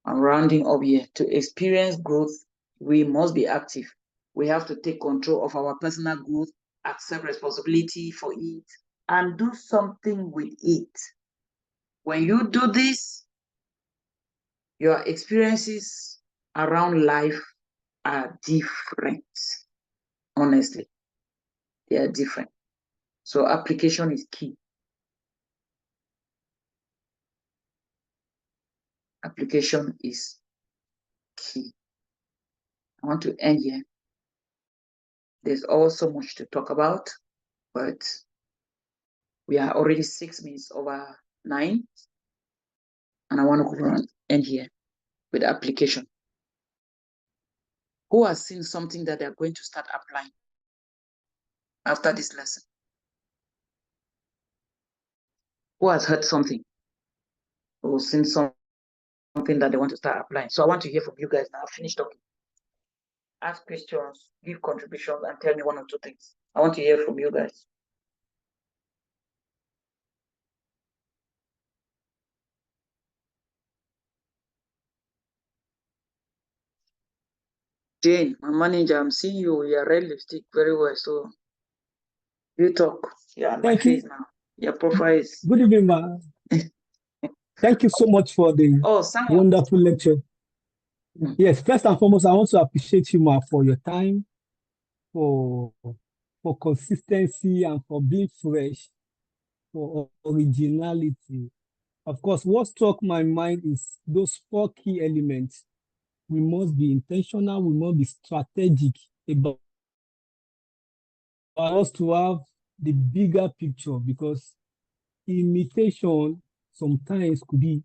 I'm rounding up here. To experience growth, We must be active. We have to take control of our personal growth, accept responsibility for it, and do something with it. When you do this, your experiences around life are different. Honestly, they are different. So application is key. Application is key. I want to end here. There's also much to talk about, but we are already 6 minutes over 9, and I want to go and end here with application. Who has seen something that they're going to start applying after this lesson? Who has heard something or seen something that they want to start applying? So I want to hear from you guys now. I've finished talking. Ask questions, give contributions, and tell me 1 or 2 things. I want to hear from you guys. Jane, my manager, I'm seeing you. You're red lipstick very well. So you talk. You're on my face now. Your profile is. Good evening, ma. Thank you so much for the wonderful lecture. Yes, first and foremost, I want to appreciate you, ma, for your time, for consistency, and for being fresh, for originality. Of course, what struck my mind is those 4 key elements. We must be intentional, we must be strategic about us to have the bigger picture, because imitation sometimes could be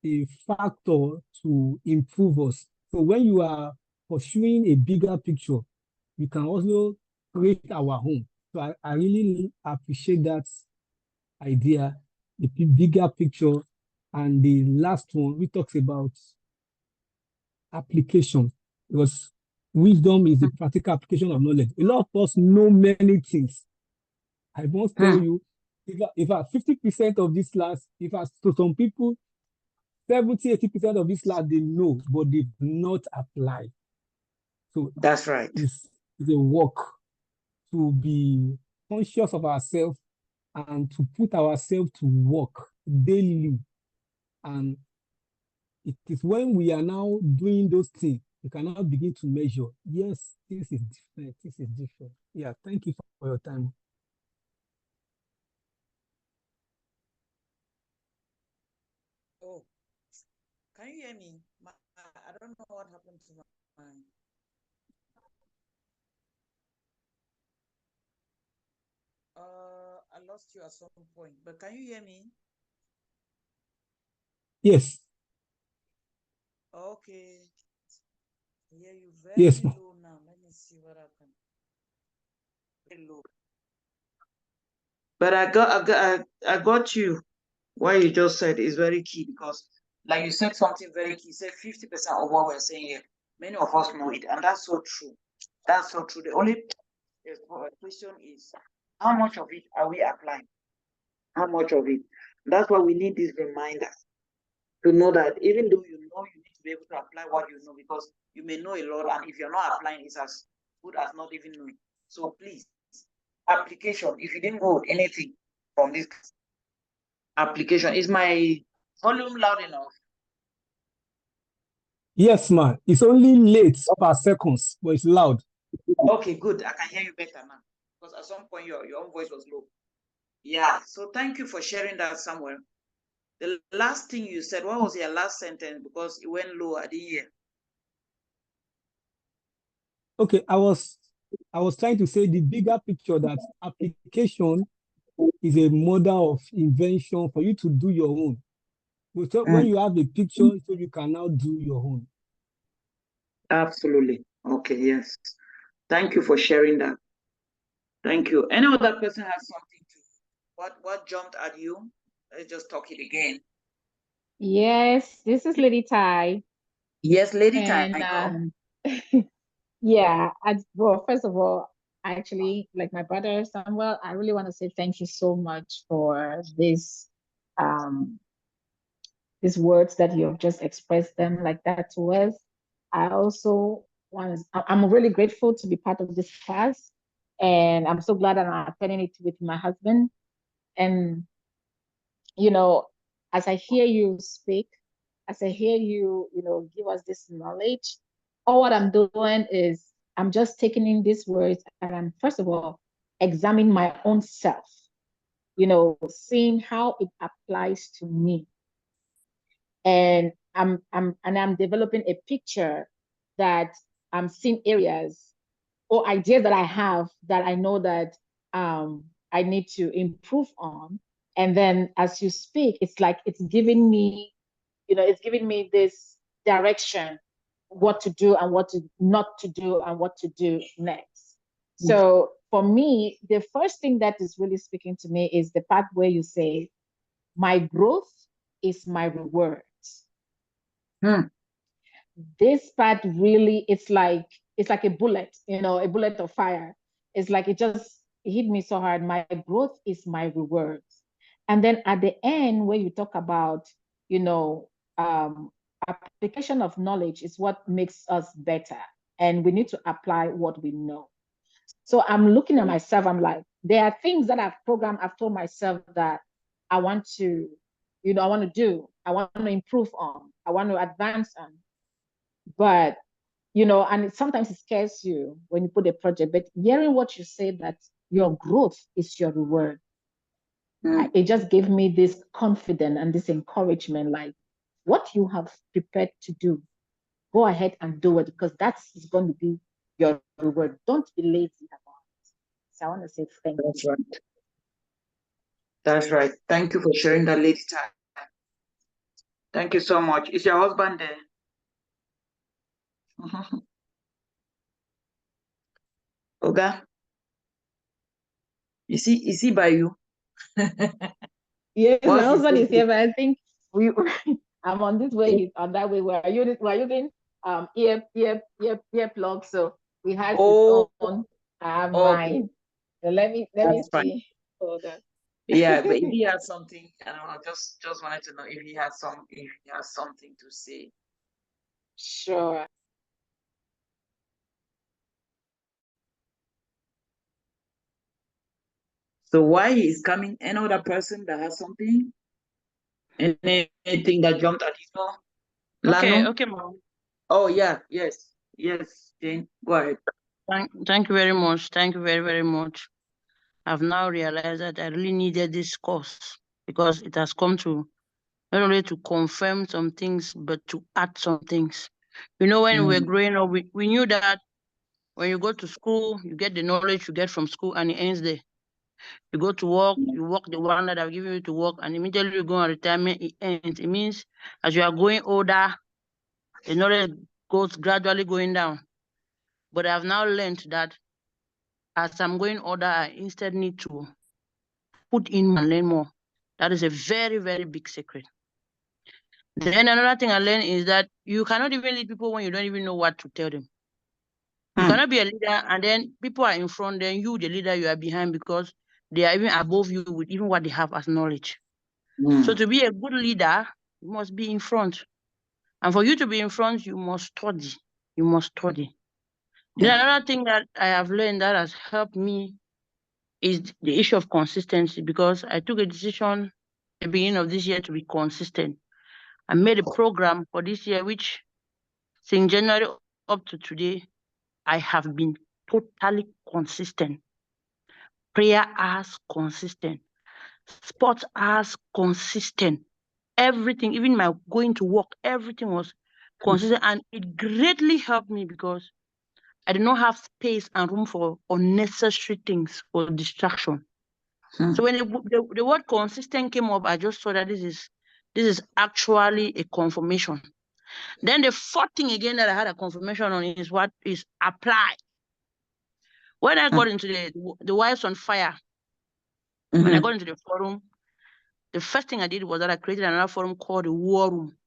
a factor to improve us. So when you are pursuing a bigger picture, you can also create our own. So I really appreciate that idea, the bigger picture. And the last one, we talked about application, because wisdom is the practical application of knowledge. A lot of us know many things. I must tell you, if 50% of this class, to some people, 70-80% of this class they know, but they've not applied. So that's right. It's a work to be conscious of ourselves and to put ourselves to work daily. And it is when we are now doing those things, we can now begin to measure. Yes, this is different. This is different. Yeah, thank you for your time. Oh, can you hear me? I don't know what happened to my. I lost you at some point, but can you hear me? Yes. Okay. I hear you very Yes, low now. Let me see what happened. Very low. But I got you. What you just said is very key, because like you said something very key. You said 50% of what we're saying here, many of us know it, and that's so true. That's so true. The only question is, how much of it are we applying? How much of it? That's why we need these reminders to know that even though you know, you need to be able to apply what you know, because you may know a lot, and if you're not applying, it's as good as not even knowing. So please, application. If you didn't go with anything from this application, is my volume loud enough? Yes, ma. It's only late per seconds, but it's loud. Okay, good. I can hear you better now, because at some point your own voice was low. Yeah. So thank you for sharing that, Samuel. The last thing you said, what was your last sentence? Because it went low, I didn't hear. Okay, I was trying to say the bigger picture, that application is a model of invention for you to do your own. So when you have a picture, so you can now do your own. Absolutely. Okay, yes. Thank you for sharing that. Thank you. Any other person has something to, what jumped at you? Let's just talk it again. Yes, this is Lady Ty. Yes, Lady And, Ty. yeah, well, first of all, actually, like my brother Samuel, I really want to say thank you so much for this these words that you have just expressed them like that to us. I also I'm really grateful to be part of this class. And I'm so glad that I'm attending it with my husband. And, you know, as I hear you speak, as I hear you, give us this knowledge, all what I'm doing is I'm just taking in these words and I'm, first of all, examining my own self, seeing how it applies to me. And I'm developing a picture that I'm seeing areas or ideas that I have that I know that I need to improve on. And then as you speak, it's like it's giving me, it's giving me this direction, what to do and what to not to do and what to do next. So for me, the first thing that is really speaking to me is the part where you say, my growth is my reward. This part really, it's like a bullet, a bullet of fire. It's like it just hit me so hard. My growth is my reward. And then at the end, where you talk about, application of knowledge is what makes us better. And we need to apply what we know. So I'm looking at myself, I'm like, there are things that I've told myself that I want to, I want to do, I want to improve on, I want to advance on. But, and sometimes it scares you when you put a project, but hearing what you say that your growth is your reward, it just gave me this confidence and this encouragement, like what you have prepared to do, go ahead and do it because that's going to be your reward. Don't be lazy about it. So I want to say thank you. That's right. That's right. Thank you for sharing that lady time. Thank you so much. Is your husband there? Oga? Is he by you? Yes, my husband is here, but I think I'm on this way, he's on that way. We're using ear plug, so he has his own, mine. So let me see. Hold on. Yeah, but if he has something, I don't know, just wanted to know if he has something to say. Sure. So why he is coming? Another person that has something? Anything that jumped at his door? Okay, okay, Mom. Oh yeah, yes, Jane, go ahead. Thank you very much. Thank you very, very much. I've now realized that I really needed this course because it has come to not only to confirm some things, but to add some things. When we were growing up, we knew that when you go to school, you get the knowledge you get from school and it ends there. You go to work, you work the one that I've given you to work, and immediately you go on retirement, it ends. It means as you are going older, the knowledge goes gradually going down. But I've now learned that as I'm going older, I instead need to put in and learn more. That is a very, very big secret. Then another thing I learned is that you cannot even lead people when you don't even know what to tell them. You cannot be a leader and then people are in front, then you, the leader, you are behind because they are even above you with even what they have as knowledge. So to be a good leader, you must be in front. And for you to be in front, you must study. You must study. Then another thing that I have learned that has helped me is the issue of consistency, because I took a decision at the beginning of this year to be consistent. I made a program for this year, which since January up to today, I have been totally consistent. Prayer hours consistent. Sports hours consistent. Everything, even my going to work, everything was consistent. And it greatly helped me because I did not have space and room for unnecessary things or distraction. So when the word consistent came up, I just saw that this is actually a confirmation. Then the fourth thing again that I had a confirmation on is what is apply. When I got into the Wives on Fire, when I got into the forum, the first thing I did was that I created another forum called the War Room,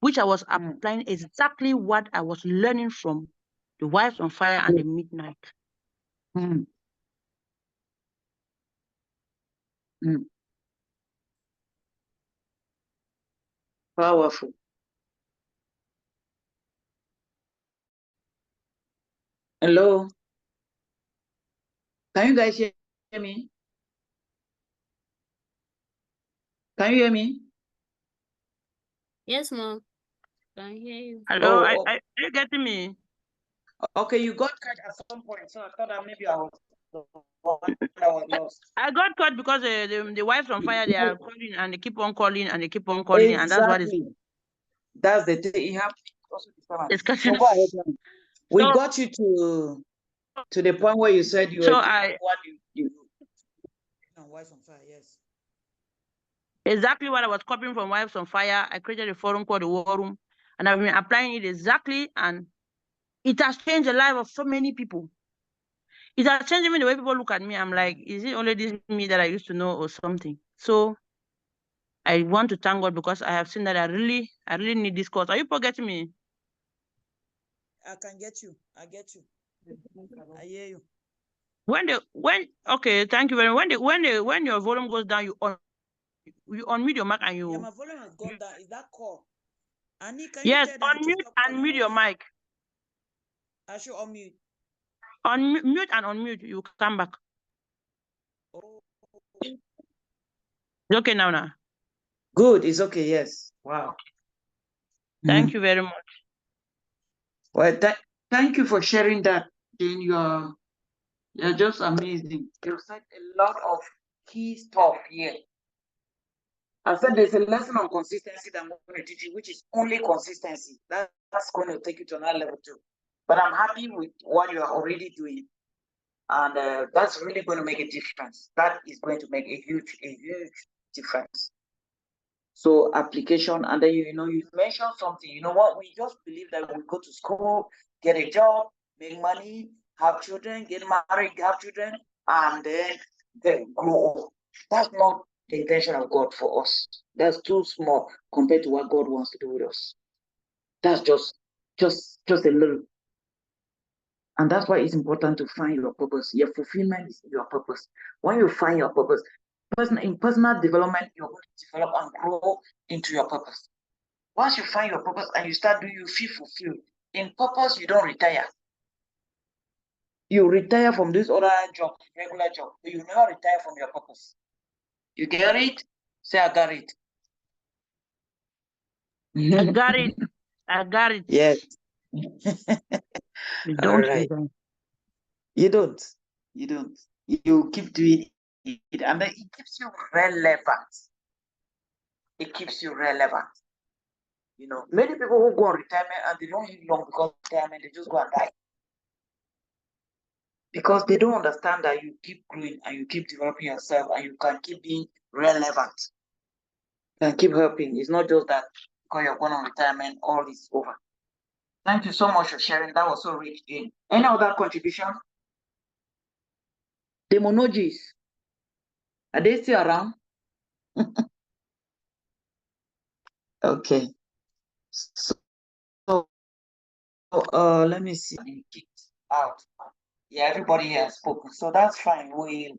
which I was applying exactly what I was learning from the Wives on Fire and the Midnight. Powerful. Hello? Can you guys hear me? Can you hear me? Yes, Mom. Can hear you. Hello, Oh, are you getting me? okay, you got cut at some point, so I thought that maybe I was the one that was lost. I got caught because the wives on fire, they are calling and they keep on calling and they keep on calling, and that's what is. That's the thing. You have It's so catching. go ahead. We got you to the point where you said you were what you wives on fire. Yes. Exactly what I was copying from Wives on Fire. I created a forum called the War Room, and I've been applying it exactly, and it has changed the life of so many people. It has changed even the way people look at me. I'm like, is it only this me that I used to know or something? So I want to thank God because I have seen that I really need this course. Are you forgetting me? I can get you. I get you. I hear you. Okay, thank you very much. When your volume goes down, you unmute your mic and you. Yeah, my volume has gone down. Is that call? Annie, can yes, you tell them unmute and mute your mic. I should unmute. Unmute and unmute. You come back. Oh. It's okay now. Good. It's okay. Yes. Wow. Thank you very much. Well, thank you for sharing that. Jane, you're just amazing. You said a lot of key stuff here. I said there's a lesson on consistency that I'm going to teach you, which is only consistency. That's going to take you to another level too. But I'm happy with what you are already doing. And that's really going to make a difference. That is going to make a huge difference. So application, and then you mentioned something. You know what? We just believe that we go to school, get a job, make money, have children, get married, have children, and then grow up. That's not the intention of God for us. That's too small compared to what God wants to do with us. That's just a little. And that's why it's important to find your purpose. Your fulfillment is your purpose. When you find your purpose, in personal development, you're going to develop and grow into your purpose. Once you find your purpose and you start doing, you feel fulfilled. In purpose, you don't retire. You retire from this other job, regular job, but you never retire from your purpose. You get it? Say, I got it. I got it. I got it. Yes. You don't. Right. You don't. You don't. You keep doing it, and then it keeps you relevant. It keeps you relevant. You know, many people who go on retirement and they don't live long because of retirement, they just go and die. Because they don't understand that you keep growing and you keep developing yourself and you can keep being relevant. You can keep helping. It's not just that because you're going on retirement, all is over. Thank you so much for sharing. That was so rich, Jane. Any other contribution? The monojis, are they still around? Okay. So let me see. Kicked out. Yeah, everybody has spoken, so that's fine. We